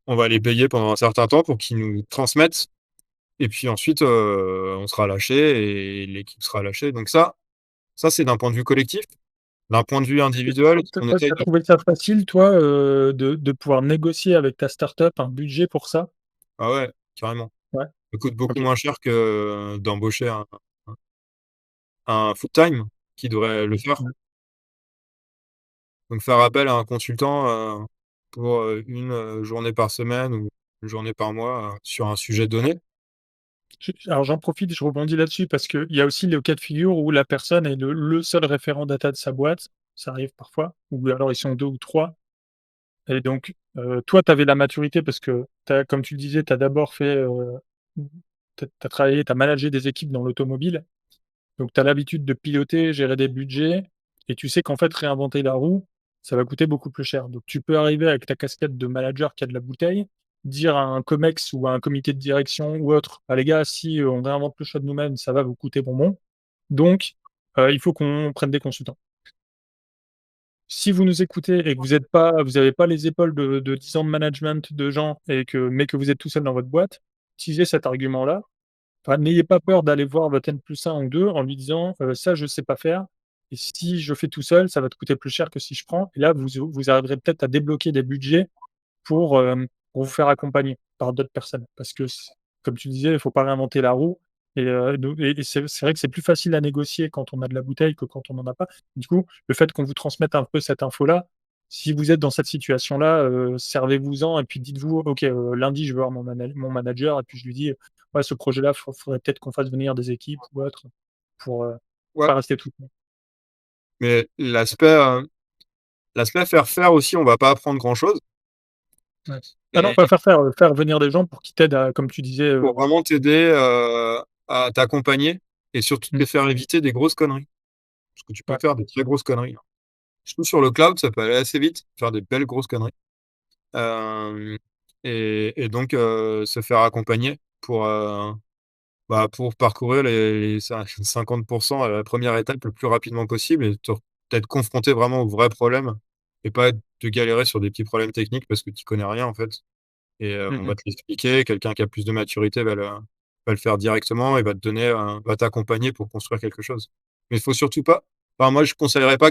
on va les payer pendant un certain temps pour qu'ils nous transmettent et puis ensuite, on sera lâché et l'équipe sera lâchée. Donc ça, c'est d'un point de vue collectif. D'un point de vue Et individuel, tu on essaye as de trouvé ça facile, toi, de pouvoir négocier avec ta startup un budget pour ça? ah ouais, carrément. Ouais, Ça coûte beaucoup OK. moins cher que d'embaucher un full time qui devrait le faire. Mmh. Donc faire appel à un consultant, pour, une, journée par semaine ou une journée par mois, sur un sujet donné. Alors j'en profite, je rebondis là-dessus parce qu'il y a aussi le cas de figure où la personne est le seul référent data de sa boîte, ça arrive parfois, ou alors ils sont 2 ou 3. Et donc, toi, tu avais la maturité parce que comme tu le disais, tu as d'abord fait, tu as travaillé, tu as managé des équipes dans l'automobile. Donc tu as l'habitude de piloter, gérer des budgets et tu sais qu'en fait réinventer la roue, ça va coûter beaucoup plus cher. Donc tu peux arriver avec ta casquette de manager qui a de la bouteille, dire à un COMEX ou à un comité de direction ou autre: «Ah les gars, si, on réinvente le choix de nous-mêmes, ça va vous coûter bonbon. Donc, il faut qu'on prenne des consultants». Si vous nous écoutez et que vous avez pas les épaules de 10 ans de management de gens et que vous êtes tout seul dans votre boîte, utilisez cet argument-là. Enfin, n'ayez pas peur d'aller voir votre N+1 ou 2 en lui disant: «Ça, je sais pas faire et si je fais tout seul, ça va te coûter plus cher que si je prends» et là, vous arriverez peut-être à débloquer des budgets pour vous faire accompagner par d'autres personnes. Parce que comme tu disais, il faut pas réinventer la roue et c'est vrai que c'est plus facile à négocier quand on a de la bouteille que quand on en a pas. Du coup, le fait qu'on vous transmette un peu cette info-là, si vous êtes dans cette situation-là, servez-vous-en et puis dites-vous: «OK, lundi, je vais voir mon manager» et puis je lui dis: «Ouais, ce projet-là, faudrait peut-être qu'on fasse venir des équipes ou autre pour, Ouais, pas rester tout seul». mais l'aspect faire faire aussi, on va pas apprendre grand chose Ouais. Ah non, et pas faire faire, faire venir des gens pour qu'ils t'aident à comme tu disais, pour vraiment t'aider, à t'accompagner et surtout mmh, te faire éviter des grosses conneries. Parce que tu peux ouais. faire des très grosses conneries, hein. Surtout sur le cloud, ça peut aller assez vite, faire des belles grosses conneries. Hem et donc se faire accompagner pour parcourir les 50 à la première étape le plus rapidement possible et t'être confronté vraiment aux vrais problèmes et pas de galérer sur des petits problèmes techniques parce que tu connais rien, en fait et Mmh on va mh. te l'expliquer. Quelqu'un qui a plus de maturité va le faire directement et va te donner va t'accompagner pour construire quelque chose. Mais il faut surtout pas enfin moi je conseillerais pas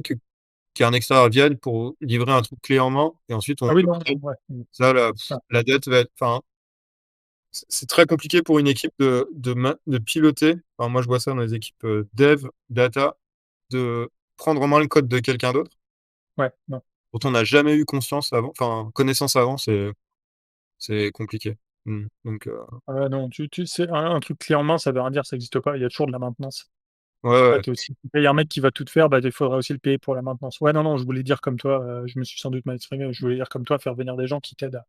qu'un extérieur vienne pour livrer un truc clé en main et ensuite on Ah oui, le non, prenne. ouais, mmh, Ça ouais, la dette va être enfin, c'est très compliqué pour une équipe de piloter. Enfin, moi, je vois ça dans les équipes, dev, data, de prendre en main le code de quelqu'un d'autre, ouais, non. dont on n'a jamais eu conscience avant, enfin, connaissance avant, c'est compliqué. Donc Ah ouais, non, tu sais, un truc clé en main, ça veut rien dire, ça existe pas, il y a toujours de la maintenance. ouais, Ah, ouais, tu aussi tu payes un mec qui va tout te faire, bah, il faudra aussi le payer pour la maintenance. Ouais, non, non, je voulais dire comme toi, je me suis sans doute mal exprimé, je voulais dire comme toi, faire venir des gens qui t'aident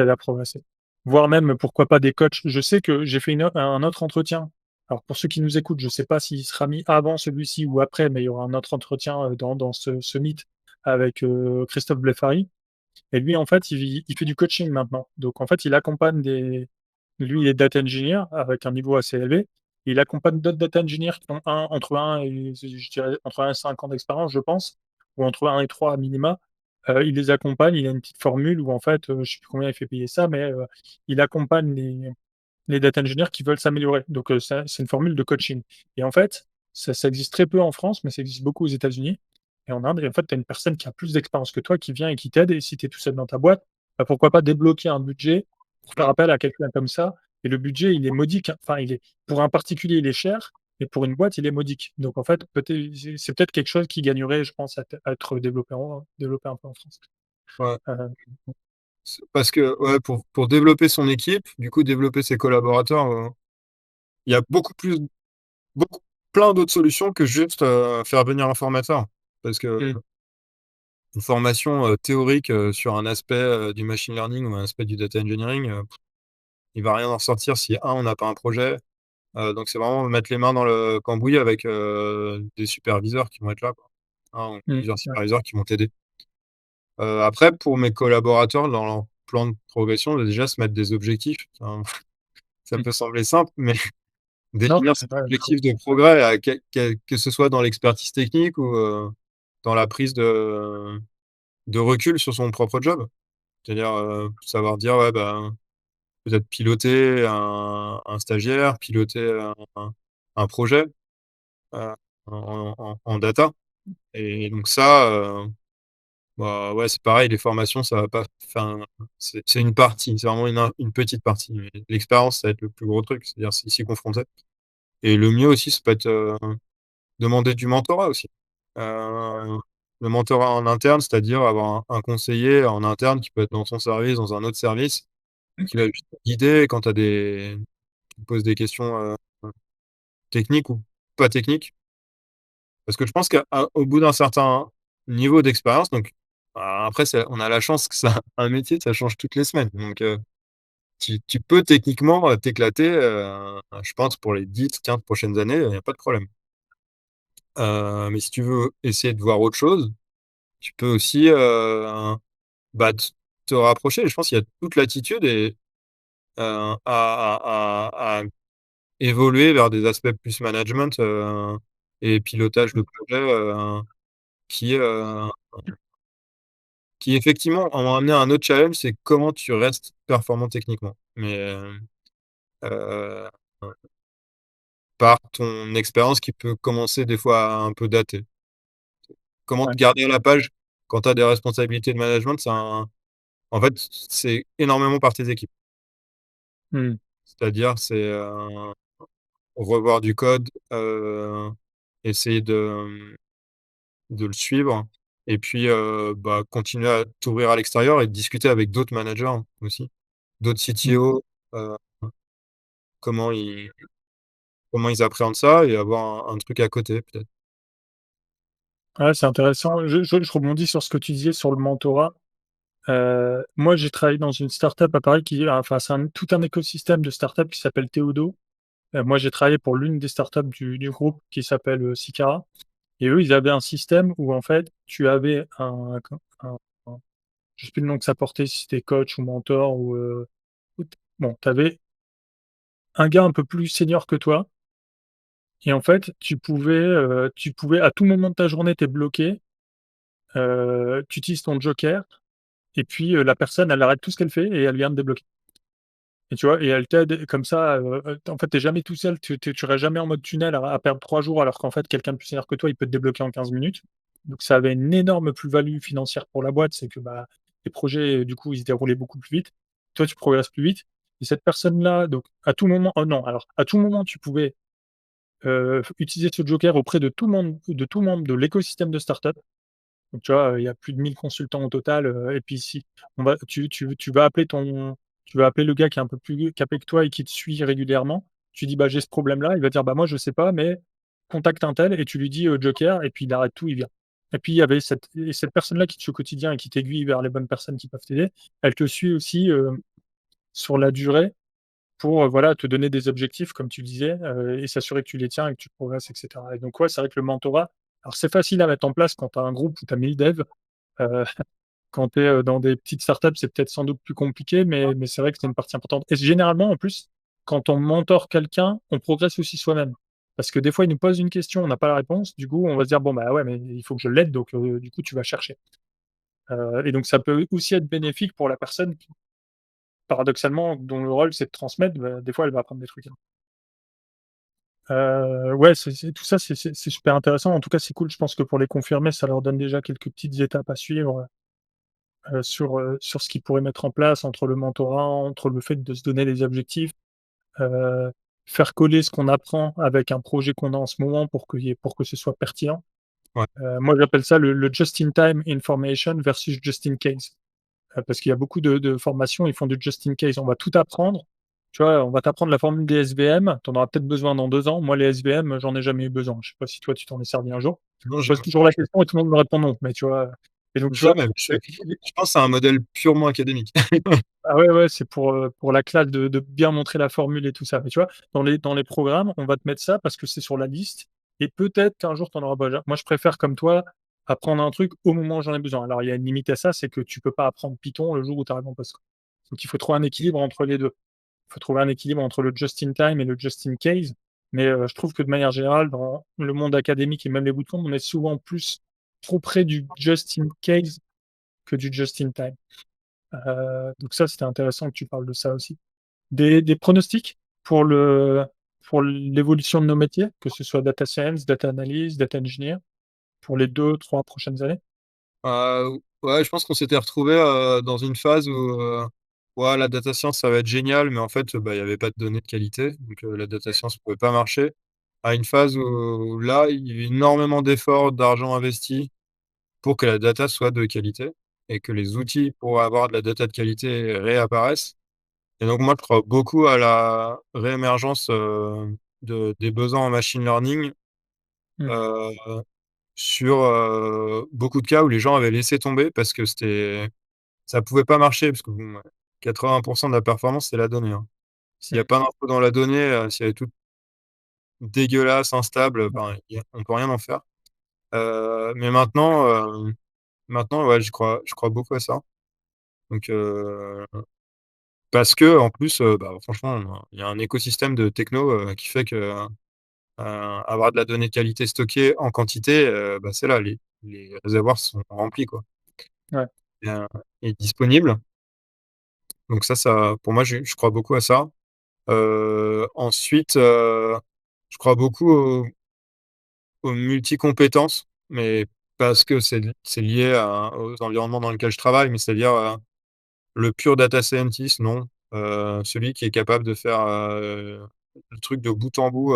à progresser. Voire même, pourquoi pas des coachs. Je sais que j'ai fait un autre entretien. Alors pour ceux qui nous écoutent, je sais pas s'il sera mis avant celui-ci ou après, mais il y aura un autre entretien, dans ce Meet avec, Christophe Bleffary. Et lui, en fait, il fait du coaching maintenant. Donc en fait, il accompagne des lui, il est data engineer avec un niveau assez élevé. Il accompagne d'autres data engineers qui ont entre 1 et je dirais entre 1 et 5 ans d'expérience, je pense, ou entre 1 et 3 à minima. Il les accompagne, il a une petite formule où en fait, je sais plus combien il fait payer ça, mais il accompagne les data engineers qui veulent s'améliorer. Donc, ça, c'est une formule de coaching et en fait, ça existe très peu en France, mais ça existe beaucoup aux États-Unis et en Inde et en fait, tu as une personne qui a plus d'expérience que toi qui vient et qui t'aide et si tu es tout seul dans ta boîte, bah, pourquoi pas débloquer un budget pour faire appel à quelqu'un comme ça et le budget, il est modique, hein. Enfin, il est pour un particulier, il est cher et pour une boîte, il est modique. Donc en fait, c'est peut-être quelque chose qui gagnerait, je pense, à être développé un peu en France. ouais. Heu, C'est parce que, ouais, pour développer son équipe, du coup, développer ses collaborateurs, il y a beaucoup plein d'autres solutions que juste, faire venir un formateur. Parce que mmh, une formation, théorique, sur un aspect, du machine learning ou un aspect du data engineering, il va rien en ressortir si, on n'a pas un projet. Donc c'est vraiment mettre les mains dans le cambouis avec, des superviseurs qui vont être là, quoi. Ou Mmh, plusieurs ouais. superviseurs qui vont t'aider. Après pour mes collaborateurs, dans leur plan de progression, déjà se mettre des objectifs. Enfin, ça Mmh. peut sembler simple, mais Non, définir ses ouais, il faut objectifs de progrès, que ce soit dans l'expertise technique ou, dans la prise de recul sur son propre job. C'est-à-dire, savoir dire: «Ouais, bah, peut-être piloter un stagiaire, piloter un projet, heu, en data». Et donc ça, bah, ouais, c'est pareil, les formations, ça va pas, enfin, c'est une partie, c'est vraiment une petite partie, mais l'expérience, ça va être le plus gros truc, c'est-à-dire s'y confronter. Et le mieux aussi, ça peut être, demander du mentorat aussi. Heu, le mentorat en interne, c'est-à-dire avoir un conseiller en interne qui peut être dans son service, dans un autre service, qui va juste te guider quand tu poses des questions, techniques ou pas techniques. Parce que je pense qu'au bout d'un certain niveau d'expérience, donc après c'est, on a la chance que ça un métier, ça change toutes les semaines. Donc tu peux techniquement, t'éclater, je pense pour les 10-15 prochaines années, il y a pas de problème. Mais si tu veux essayer de voir autre chose, tu peux aussi, bah, te rapprocher. Je pense qu'il y a toute l'attitude et à évoluer vers des aspects plus management, et pilotage de projet, qui, heu qui effectivement ont amené un autre challenge, c'est comment tu restes performant techniquement. Mais, heu, par ton expérience qui peut commencer des fois à un peu dater. Comment te ouais. garder à la page quand tu as des responsabilités de management, en fait, c'est énormément par tes équipes. Mmh. C'est-à-dire, c'est, revoir du code, essayer de le suivre et puis, bah, continuer à t'ouvrir à l'extérieur et de discuter avec d'autres managers aussi, d'autres Mmh. CTO, heu, comment ils comment ils appréhendent ça et avoir un truc à côté peut-être. Ouais, c'est intéressant. Je rebondis sur ce que tu disais sur le mentorat. Moi, j'ai travaillé dans une startup à Paris enfin, c'est tout un écosystème de startups qui s'appelle Théodo. Moi, j'ai travaillé pour l'une des startups du groupe qui s'appelle, Cycara, et eux, ils avaient un système où en fait, tu avais un je sais plus le nom que ça portait, si c'était coach ou mentor ou bon, tu avais un gars un peu plus senior que toi et en fait, tu pouvais à tout moment de ta journée, tu es bloqué, tu utilises ton joker et puis, la personne, elle arrête tout ce qu'elle fait et elle vient te débloquer. Et tu vois? Et elle t'aide comme ça, en fait, tu es jamais tout seul, tu restes jamais en mode tunnel à perdre 3 jours alors qu'en fait, quelqu'un de plus senior que toi, il peut te débloquer en 15 minutes. Donc ça avait une énorme plus-value financière pour la boîte, c'est que, bah, les projets, du coup, ils se déroulaient beaucoup plus vite. Toi, tu progresses plus vite et cette personne-là, donc à tout moment oh non, alors à tout moment, tu pouvais, utiliser ce joker auprès de tout membre de l'écosystème de start-up. Donc tu vois, il y a plus de 1000 consultants au total, et puis si on va tu vas appeler le gars qui est un peu plus capé que toi et qui te suit régulièrement. Tu dis: «Bah, j'ai ce problème-là», il va dire: «Bah, moi, je sais pas, mais contacte untel» et tu lui dis, joker et puis il arrête tout, il vient. Et puis il y avait cette personne-là qui te suit au quotidien et qui t'aiguille vers les bonnes personnes qui peuvent t'aider. Elle te suit aussi, sur la durée pour, voilà, te donner des objectifs comme tu disais, et s'assurer que tu les tiens et que tu progresses et cetera. Et donc ouais, c'est vrai que le mentorat, alors c'est facile à mettre en place quand tu as un groupe où tu as 1000 devs. Heu, Quand tu es, dans des petites startups, c'est peut-être sans doute plus compliqué, mais c'est vrai que c'est une partie importante et généralement, en plus, quand on mentor quelqu'un, on progresse aussi soi-même. Parce que des fois, il nous pose une question, on n'a pas la réponse, du coup, on va se dire: «Bon, bah, ouais, mais il faut que je l'aide», donc du coup, tu vas chercher. Et donc ça peut aussi être bénéfique pour la personne qui, paradoxalement, dont le rôle, c'est de transmettre, bah, des fois, elle va apprendre des trucs. Ouais, c'est tout ça, c'est super intéressant. En tout cas, c'est cool. Je pense que pour les confirmer, ça leur donne déjà quelques petites étapes à suivre, sur ce qu'ils pourraient mettre en place entre le mentorat, entre le fait de se donner des objectifs, heu, faire coller ce qu'on apprend avec un projet qu'on a en ce moment pour que ce soit pertinent. Ouais, Moi, j'appelle ça le just in time information versus just in case. Parce qu'il y a beaucoup de formations, ils font du just in case. On va tout apprendre. Tu vois, on va t'apprendre la formule des SVM, tu en auras peut-être besoin dans 2 ans. Moi, les SVM, j'en ai jamais eu besoin. Je sais pas si toi, tu t'en es servi un jour. non, Je j'ai pose toujours la question et tout le monde me répond non, mais tu vois? Et donc, tu vois, jamais, je pense que c'est un modèle purement académique. ah ouais, ouais, c'est pour la classe de bien montrer la formule et tout ça. Mais tu vois, dans les programmes, on va te mettre ça parce que c'est sur la liste et peut-être qu'un jour tu en auras besoin. Moi, je préfère comme toi apprendre un truc au moment où j'en ai besoin. Alors, il y a une limite à ça, c'est que tu peux pas apprendre Python le jour où tu arrives en poste. Donc il faut trouver un équilibre entre les 2. Il faut trouver un équilibre entre le just in time et le just in case. Mais, je trouve que de manière générale, dans le monde académique et même les bootcamps, on est souvent plus trop près du just in case que du just in time. Donc ça, c'était intéressant que tu parles de ça aussi. Des pronostics pour l'évolution de nos métiers, que ce soit data science, data analyse, data engineer, pour les 2, 3 prochaines années? Ouais, je pense qu'on s'était retrouvés dans une phase où ouais, la data science, ça va être génial, mais en fait, bah, il y avait pas de données de qualité, donc la data science pouvait pas marcher. À une phase où là, il y a eu énormément d'efforts, d'argent investi pour que la data soit de qualité et que les Mmh. outils pour avoir de la data de qualité réapparaissent. Et donc moi, je crois beaucoup à la réémergence des besoins en machine learning Mmh. euh, sur beaucoup de cas où les gens avaient laissé tomber parce que ça pouvait pas marcher, parce que bon, 80 de la performance, c'est la donnée, hein. S'il y a Mmh. pas d'info dans la donnée, si elle est toute dégueulasse, instable, ben, on peut rien en faire. Mais maintenant, ouais, je crois beaucoup à ça. Donc, parce que en plus, bah, franchement, il y a un écosystème de techno, qui fait que, avoir de la donnée de qualité stockée en quantité, bah, c'est là, les réservoirs sont remplis, quoi, Ouais. et et disponibles. Donc ça pour moi, je crois beaucoup à ça. Ensuite, je crois beaucoup aux multi-compétences, mais parce que c'est lié aux environnements dans lesquels je travaille, mais c'est-à-dire, le pur data scientist, non. Celui qui est capable de faire, le truc de bout en bout,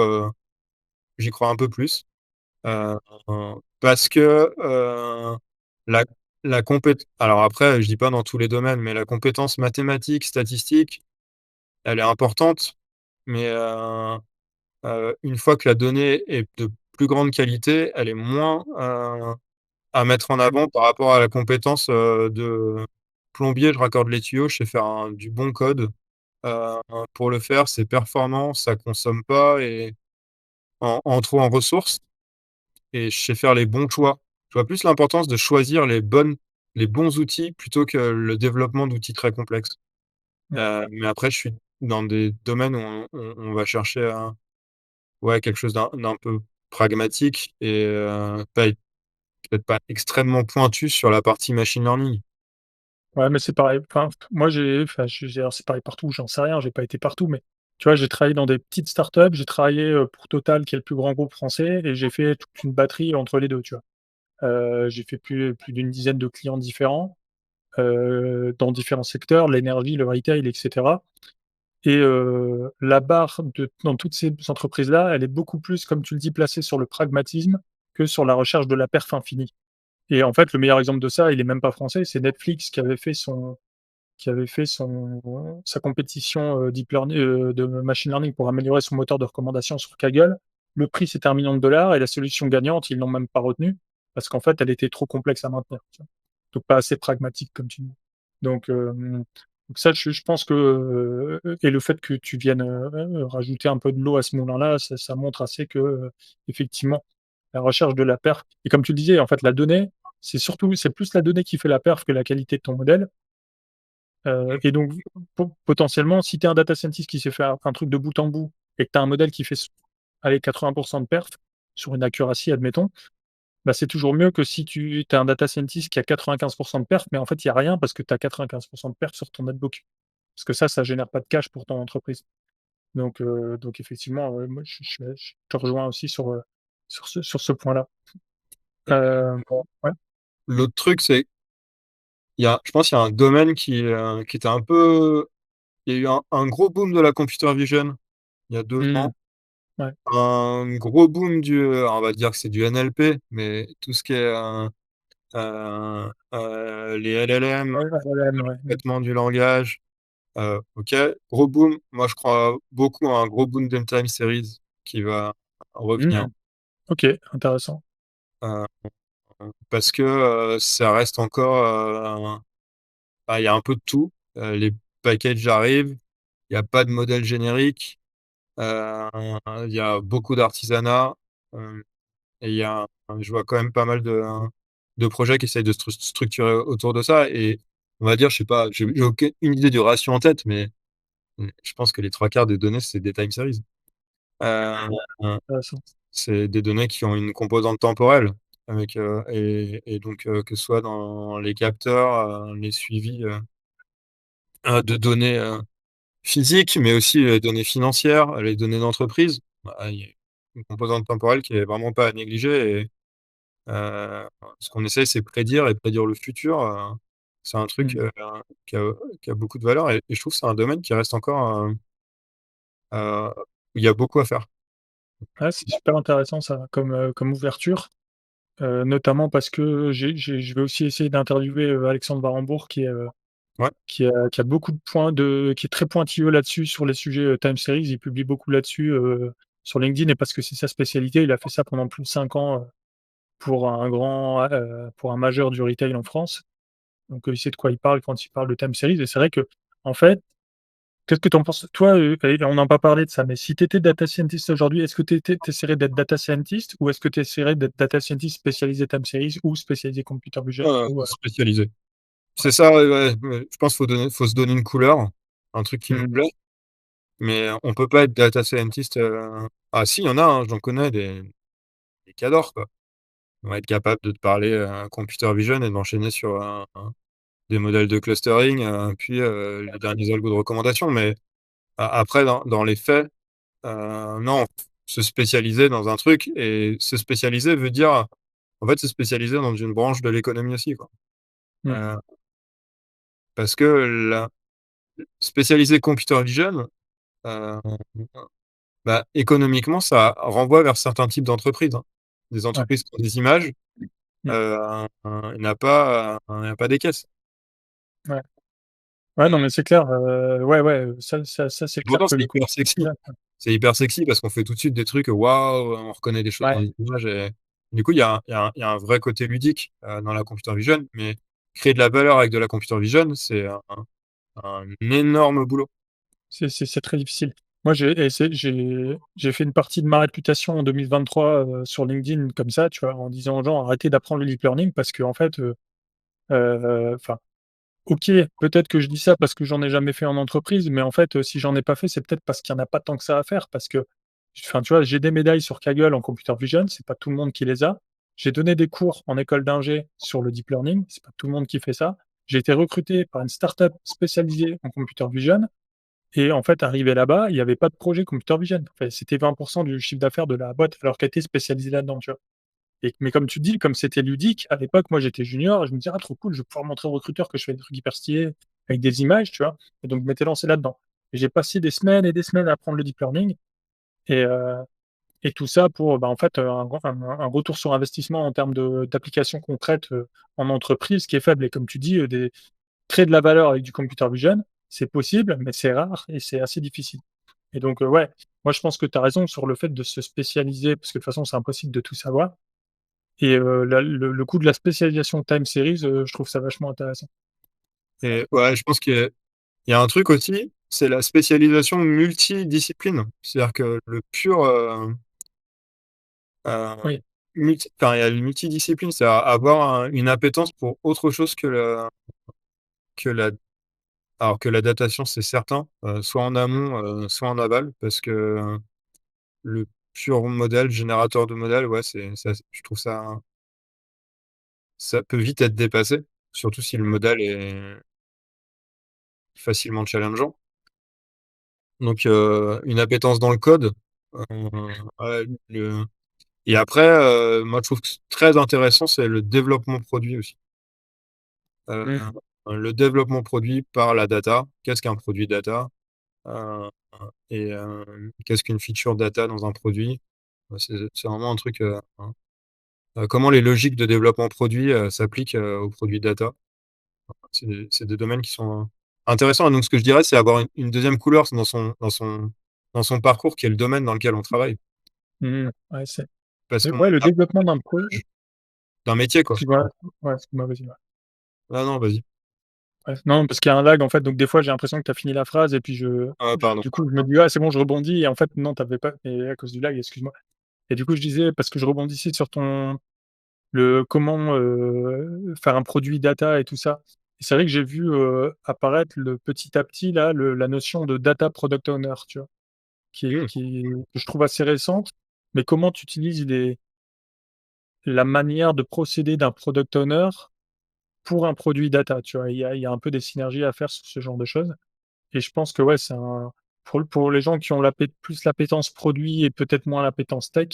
j'y crois un peu plus. Mmh. Heu, parce que, la la compét alors après, je dis pas dans tous les domaines, mais la compétence mathématique, statistique, elle est importante, mais, une fois que la donnée est de plus grande qualité, elle est moins, à mettre en avant par rapport à la compétence, de plombier. Je raccorde les tuyaux, je sais faire du bon code. Heu, pour le faire, c'est performant, ça consomme pas et en ressources et je sais faire les bons choix. Je vois plus l'importance de choisir les bons outils plutôt que le développement d'outils très complexes. Mmh. Mais après, je suis dans des domaines où on va chercher ouais, quelque chose d'un peu pragmatique et pas peut-être pas extrêmement pointu sur la partie machine learning. Ouais, mais c'est pareil. Enfin, moi, alors c'est pareil partout, j'en sais rien, j'ai pas été partout, mais tu vois, j'ai travaillé dans des petites startups, j'ai travaillé, pour Total, qui est le plus grand groupe français et j'ai fait toute une batterie entre les 2, tu vois? J'ai fait plus d'une dizaine de clients différents, dans différents secteurs, l'énergie, le retail et cetera. Et la barre dans toutes ces entreprises-là, elle est beaucoup plus, comme tu le dis, placée sur le pragmatisme que sur la recherche de la perf infinie. Et en fait, le meilleur exemple de ça, il est même pas français, c'est Netflix qui avait fait sa compétition, deep learning, de machine learning pour améliorer son moteur de recommandation sur Kaggle. Le prix, c'était $1 million et la solution gagnante, ils l'ont même pas retenue parce qu'en fait, elle était trop complexe à maintenir, tu vois? Donc pas assez pragmatique comme tu dis. Donc ça, je pense que, et le fait que tu viennes, rajouter un peu de l'eau à ce moulin-là, ça montre assez que, effectivement, la recherche de la perf et comme tu le disais, en fait, la donnée, c'est plus la donnée qui fait la perf que la qualité de ton modèle. Et donc potentiellement, si tu es un data scientist qui sait faire un truc de bout en bout et que tu as un modèle qui fait allez 80 de perf sur une accuracy admettons, bah, c'est toujours mieux que si tu es un data scientist qui a 95 de perf, mais en fait il y a rien parce que tu as 95 de perf sur ton netbook. Parce que ça génère pas de cash pour ton entreprise. Donc effectivement, moi je te rejoins aussi sur ce point-là. Ouais. L'autre truc, c'est je pense qu'il y a un domaine qui était un peu il y a eu un gros boom de la computer vision il y a 2 Mmh. ans. Ouais. Un gros boom alors on va dire que c'est du NLP, mais tout ce qui est, les LLM, Ouais, LLM, ouais. Mmh. traitement du langage, OK, gros boom. Moi, je crois beaucoup à un gros boom de time series qui va revenir. Mmh. OK, intéressant. parce que ça reste encore, il y a un peu de tout. Les packages arrivent, il y a pas de modèle générique, heu, il y a beaucoup d'artisanat, et je vois quand même pas mal de projets qui essayent de structurer autour de ça et on va dire, je sais pas, j'ai aucune idée du ratio en tête, mais je pense que les 3/4 des données, c'est des time series. Heu, Intéressant. c'est des données qui ont une composante temporelle avec, et donc que ce soit dans les capteurs, les suivis, de données, physiques, mais aussi les données financières, les données d'entreprise. Bah, il y a une composante temporelle qui est vraiment pas à négliger et ce qu'on essaye, c'est prédire et prédire le futur, c'est un truc, Mmh. qui a qui a beaucoup de valeur et je trouve que c'est un domaine qui reste encore, où il y a beaucoup à faire. Ouais, c'est super intéressant ça comme, comme ouverture, notamment parce que je vais aussi essayer d'interviewer, Alexandre Barambourg Ouais, qui a beaucoup de points de qui est très pointilleux là-dessus sur les sujets, time series. Il publie beaucoup là-dessus, sur LinkedIn et parce que c'est sa spécialité. Il a fait ça pendant plus de 5 ans, pour un majeur du retail en France. Donc, il sait de quoi il parle quand il parle de time series et c'est vrai que en fait, qu'est-ce que tu en penses? Toi, on n'a pas parlé de ça, mais si tu étais data scientist aujourd'hui, est-ce que tu essaierais d'être data scientist ou est-ce que tu essaierais d'être data scientist spécialisé time series ou spécialisé computer vision ou, spécialisé. C'est ouais. ça, ouais, ouais, ouais, je pense faut se donner une couleur, un truc qui nous Mmh. plaît, mais on peut pas être data scientist, ah si, il y en a, hein, j'en connais des cadors, quoi. Ils vont être capables de te parler, computer vision et d'enchaîner sur des modèles de clustering, puis, les derniers algos de recommandation, mais après dans les faits, non, se spécialiser dans un truc et se spécialiser veut dire, en fait, se spécialiser dans une branche de l'économie aussi, quoi. Mmh. Heu, parce que la spécialiser computer vision, heu, bah, économiquement, ça renvoie vers certains types d'entreprises, hein. Des Ouais. entreprises qui ont des images, Mmh. il n'y en a pas, il y en a pas des caisses. Ouais. Ouais, non, mais c'est clair, ouais, ouais, ça c'est clair Pourtant, que c'est le hyper computer sexy. vision, C'est hyper sexy parce qu'on fait tout de suite des trucs, waouh, on reconnaît des choses dans ouais, les images et du coup, il y a un vrai côté ludique, dans la computer vision, mais créer de la valeur avec de la computer vision, c'est un énorme boulot. c'est très difficile. Moi, j'ai fait une partie de ma réputation en 2023, sur LinkedIn comme ça, tu vois? En disant aux gens: «Arrêtez d'apprendre le deep learning» parce qu'en fait, enfin, OK, peut-être que je dis ça parce que j'en ai jamais fait en entreprise, mais en fait, si j'en ai pas fait, c'est peut-être parce qu'il y en a pas tant que ça à faire. Parce que, enfin, tu vois, j'ai des médailles sur Kaggle en computer vision, c'est pas tout le monde qui les a. J'ai donné des cours en école d'ingé sur le deep learning, c'est pas tout le monde qui fait ça. J'ai été recruté par une startup spécialisée en computer vision et en fait, arrivé là-bas, il y avait pas de projet computer vision. Enfin, c'était 20 du chiffre d'affaires de la boîte alors qu'elle était spécialisée là-dedans, tu vois? Et mais comme tu dis, comme c'était ludique, à l'époque, moi, j'étais junior, je me disais: «Ah trop cool, je vais pouvoir montrer aux recruteurs que je fais des trucs hyper stylés avec des images», tu vois? Et donc je m'étais lancé là-dedans. Et j'ai passé des semaines et des semaines à apprendre le deep learning et heu et tout ça pour, bah, en fait, un retour sur investissement en termes d'applications concrètes, en entreprise qui est faible et comme tu dis, créer de la valeur avec du computer vision, c'est possible, mais c'est rare et c'est assez difficile. Et donc, ouais, moi je pense que tu as raison sur le fait de se spécialiser parce que de toute façon, c'est impossible de tout savoir. Et la le coup de la spécialisation time series, je trouve ça vachement intéressant. Et ouais, je pense qu'il y a un truc aussi, c'est la spécialisation multidiscipline. C'est-à-dire que le pur, heu, Oui. il y a le multidiscipline, c'est avoir une appétence pour autre chose que la que la datation, c'est certain, soit en amont, soit en aval, parce que le pur modèle, générateur de modèles, ouais, c'est ça je trouve ça peut vite être dépassé, surtout si le modèle est facilement challengeant. Donc une appétence dans le code, heu, ouais, et après, moi je trouve que très intéressant, c'est le développement produit aussi. Mmh. Heu, le développement produit par la data. Qu'est-ce qu'un produit data? Heu et qu'est-ce qu'une feature data dans un produit? C'est vraiment un truc, comment les logiques de développement produit, s'appliquent, aux produits data. C'est des domaines qui sont intéressants et donc ce que je dirais, c'est avoir une 2e couleur dans son parcours qui est le domaine dans lequel on travaille. Mmh. Ouais, Parce qu'on ouais, le a développement d'un projet. d'un métier, quoi. Excuse-moi, ouais, excuse-moi, vas-y, ouais. Ah non, vas-y. Ouais, non, parce qu'il y a un lag, en fait, donc des fois, j'ai l'impression que tu as fini la phrase et puis Ah pardon. du coup, je me dis: «Ah, c'est bon, je rebondis» et en fait, non, tu avais pas et à cause du lag, excuse-moi. Et du coup, je disais parce que je rebondissais sur ton le comment, faire un produit data et tout ça. Et c'est vrai que j'ai vu, apparaître le petit à petit là, la notion de data product owner, tu vois? Mmh. Que je trouve assez récente, mais comment tu utilises la manière de procéder d'un product owner pour un produit data, tu vois? Il y a un peu des synergies à faire sur ce genre de choses. Et je pense que ouais, c'est un pour les gens qui ont plus l'appétence produit et peut-être moins l'appétence tech,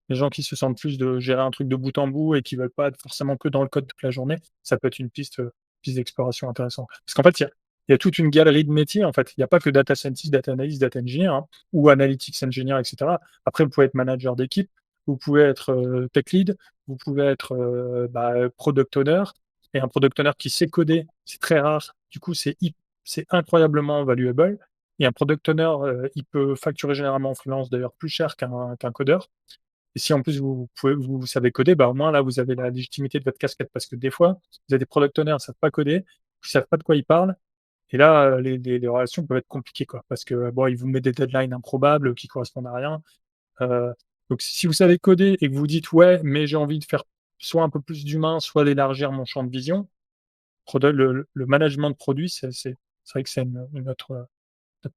les gens qui se sentent plus de gérer un truc de bout en bout et qui veulent pas être forcément que dans le code toute la journée, ça peut être une piste d'exploration intéressante. Parce qu'en fait, il y a toute une galerie de métiers, en fait. Il y a pas que data scientist, data analyst, data engineer, hein, ou analytics engineer et cetera. Après, vous pouvez être manager d'équipe, vous pouvez être, tech lead, vous pouvez être, product owner et un product owner qui sait coder, c'est très rare. Du coup, c'est incroyablement valuable et un product owner, il peut facturer généralement en freelance d'ailleurs plus cher qu'un codeur. Et si en plus vous savez coder, bah, au moins là, vous avez la légitimité de votre casquette. Parce que des fois, vous avez des product owners, ils savent pas coder, ils savent pas de quoi ils parlent et là, les relations peuvent être compliquées, quoi. Parce que, bon, ils vous mettent des deadlines improbables qui correspondent à rien. Heu, donc si vous savez coder et que vous dites: «Ouais, mais j'ai envie de faire soit un peu plus d'humain, soit d'élargir mon champ de vision», le management de produit, c'est vrai que c'est une autre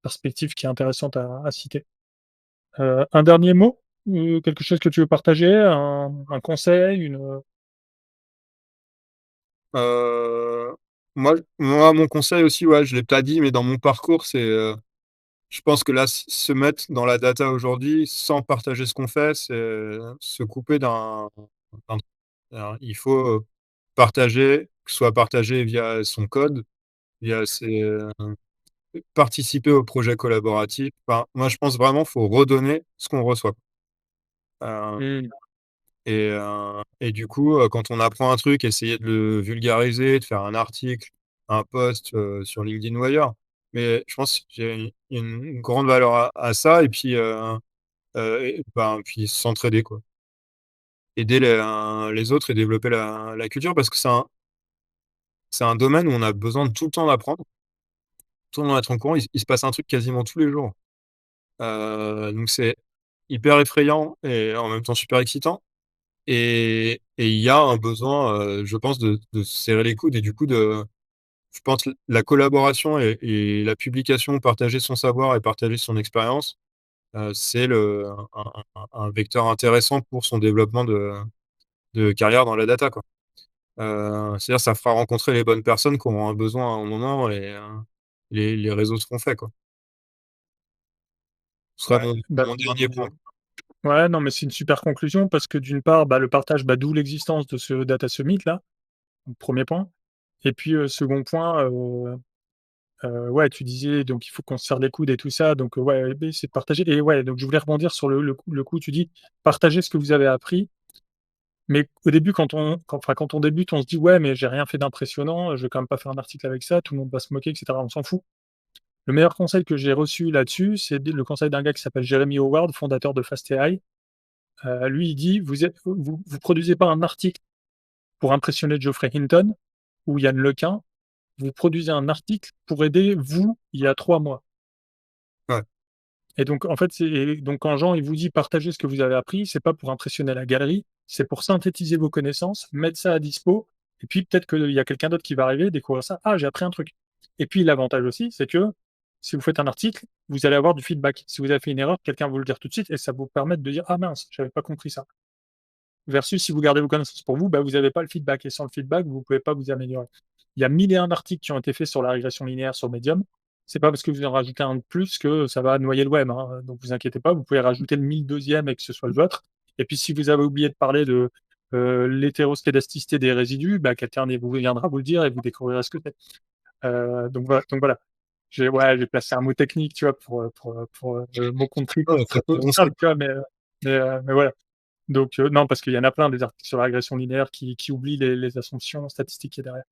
perspective qui est intéressante à citer. Un dernier mot? Quelque chose que tu veux partager? Un conseil? Heu, moi, mon conseil aussi, ouais, je l'ai pas dit, mais dans mon parcours, c'est, je pense que là, se mettre dans la data aujourd'hui sans partager ce qu'on fait, c'est se couper d'un alors il faut, partager, que ce soit partagé via son code, via ses, participer au projet collaboratif. Enfin, moi, je pense vraiment, faut redonner ce qu'on reçoit. Heu Mmh. et du coup, quand on apprend un truc, essayer de le vulgariser, de faire un article, un post, sur LinkedIn ou ailleurs. Mais je pense qu'il y a une grande valeur à ça et puis, et ben, puis s'entraider, quoi. Aider les autres et développer la culture parce que c'est un domaine où on a besoin de tout le temps d'apprendre, tout le temps d'être en courant. Il se passe un truc quasiment tous les jours. Donc c'est hyper effrayant et en même temps super excitant et il y a un besoin, je pense de se serrer les coudes et du coup je pense la collaboration et la publication, partager son savoir et partager son expérience, c'est un vecteur intéressant pour son développement de carrière dans la data, quoi. C'est-à-dire ça fera rencontrer les bonnes personnes qui auront un besoin à un moment et les réseaux seront faits, quoi. Ce sera Ouais, bah, mon dernier point. ouais, non, mais c'est une super conclusion parce que d'une part, bah, le partage, bah, d'où l'existence de ce Data Summit là, donc 1 point. Et puis, second point, ouais, tu disais donc il faut qu'on se serre les coudes et tout ça, donc ouais, beh, c'est de partager et ouais, donc je voulais rebondir sur le coup, tu dis: «Partagez ce que vous avez appris». Mais au début, quand on débute, on se dit: «Ouais, mais j'ai rien fait d'impressionnant, je vais quand même pas faire un article avec ça, tout le monde va se moquer et cetera», on s'en fout. Le meilleur conseil que j'ai reçu là-dessus, c'est le conseil d'un gars qui s'appelle Jeremy Howard, fondateur de FastAI. Lui, il dit: «Vous produisez pas un article pour impressionner Geoffrey Hinton ou Yann Lequin, vous produisez un article pour aider vous, il y a 3 mois». Ouais, Et donc en fait, donc quand Jean, il vous dit: «Partagez ce que vous avez appris», c'est pas pour impressionner la galerie, c'est pour synthétiser vos connaissances, mettre ça à dispo et puis peut-être qu'il y a quelqu'un d'autre qui va arriver, découvrir ça: «Ah, j'ai appris un truc». Et puis l'avantage aussi, c'est que si vous faites un article, vous allez avoir du feedback. Si vous avez fait une erreur, quelqu'un va vous le dire tout de suite et ça va vous permettre de dire: «Ah mince, j'avais pas compris ça». Versus si vous gardez vos connaissances pour vous, bah, vous avez pas le feedback et sans le feedback, vous pouvez pas vous améliorer. Il y a 1000 et un articles qui ont été faits sur la régression linéaire sur Medium. C'est pas parce que vous en rajoutez un de plus que ça va noyer le web, hein, donc vous inquiétez pas, vous pouvez rajouter le 1002e et que ce soit le vôtre. Et puis si vous avez oublié de parler de, l'hétéroscédasticité des résidus, bah, quelqu'un vous viendra vous le dire et vous découvrirez ce que c'est. Donc voilà. J'ai placé un mot technique, tu vois, le mot country ouais, pour très être bon conseil. simple, tu vois? Mais voilà. Donc non, parce qu'il y en a plein des articles sur la régression linéaire qui oublient les assumptions statistiques qu'il y a derrière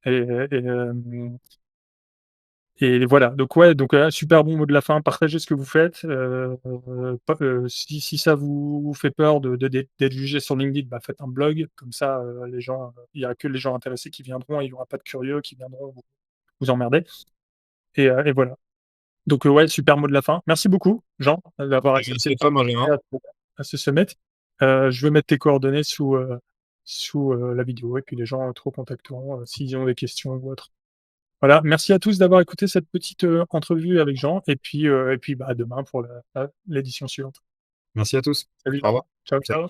et et hem et voilà, donc ouais, donc super bon mot de la fin, partagez ce que vous faites, pas si ça vous fait peur d'être jugé sur LinkedIn, bah, faites un blog, comme ça, les gens, il y a que les gens intéressés qui viendront, il y aura pas de curieux qui viendront vous emmerder et voilà. Donc ouais, super mot de la fin. Merci beaucoup Jean, d'avoir accepté Merci de à toi Benjamin. participer à ce summit. Je vais mettre tes coordonnées sous la vidéo et puis les gens te recontacteront, s'ils ont des questions ou autre. Voilà, merci à tous d'avoir écouté cette petite, entrevue avec Jean et puis, bah, à demain pour l'édition suivante. Merci à tous. Salut, Au revoir. ciao, ciao.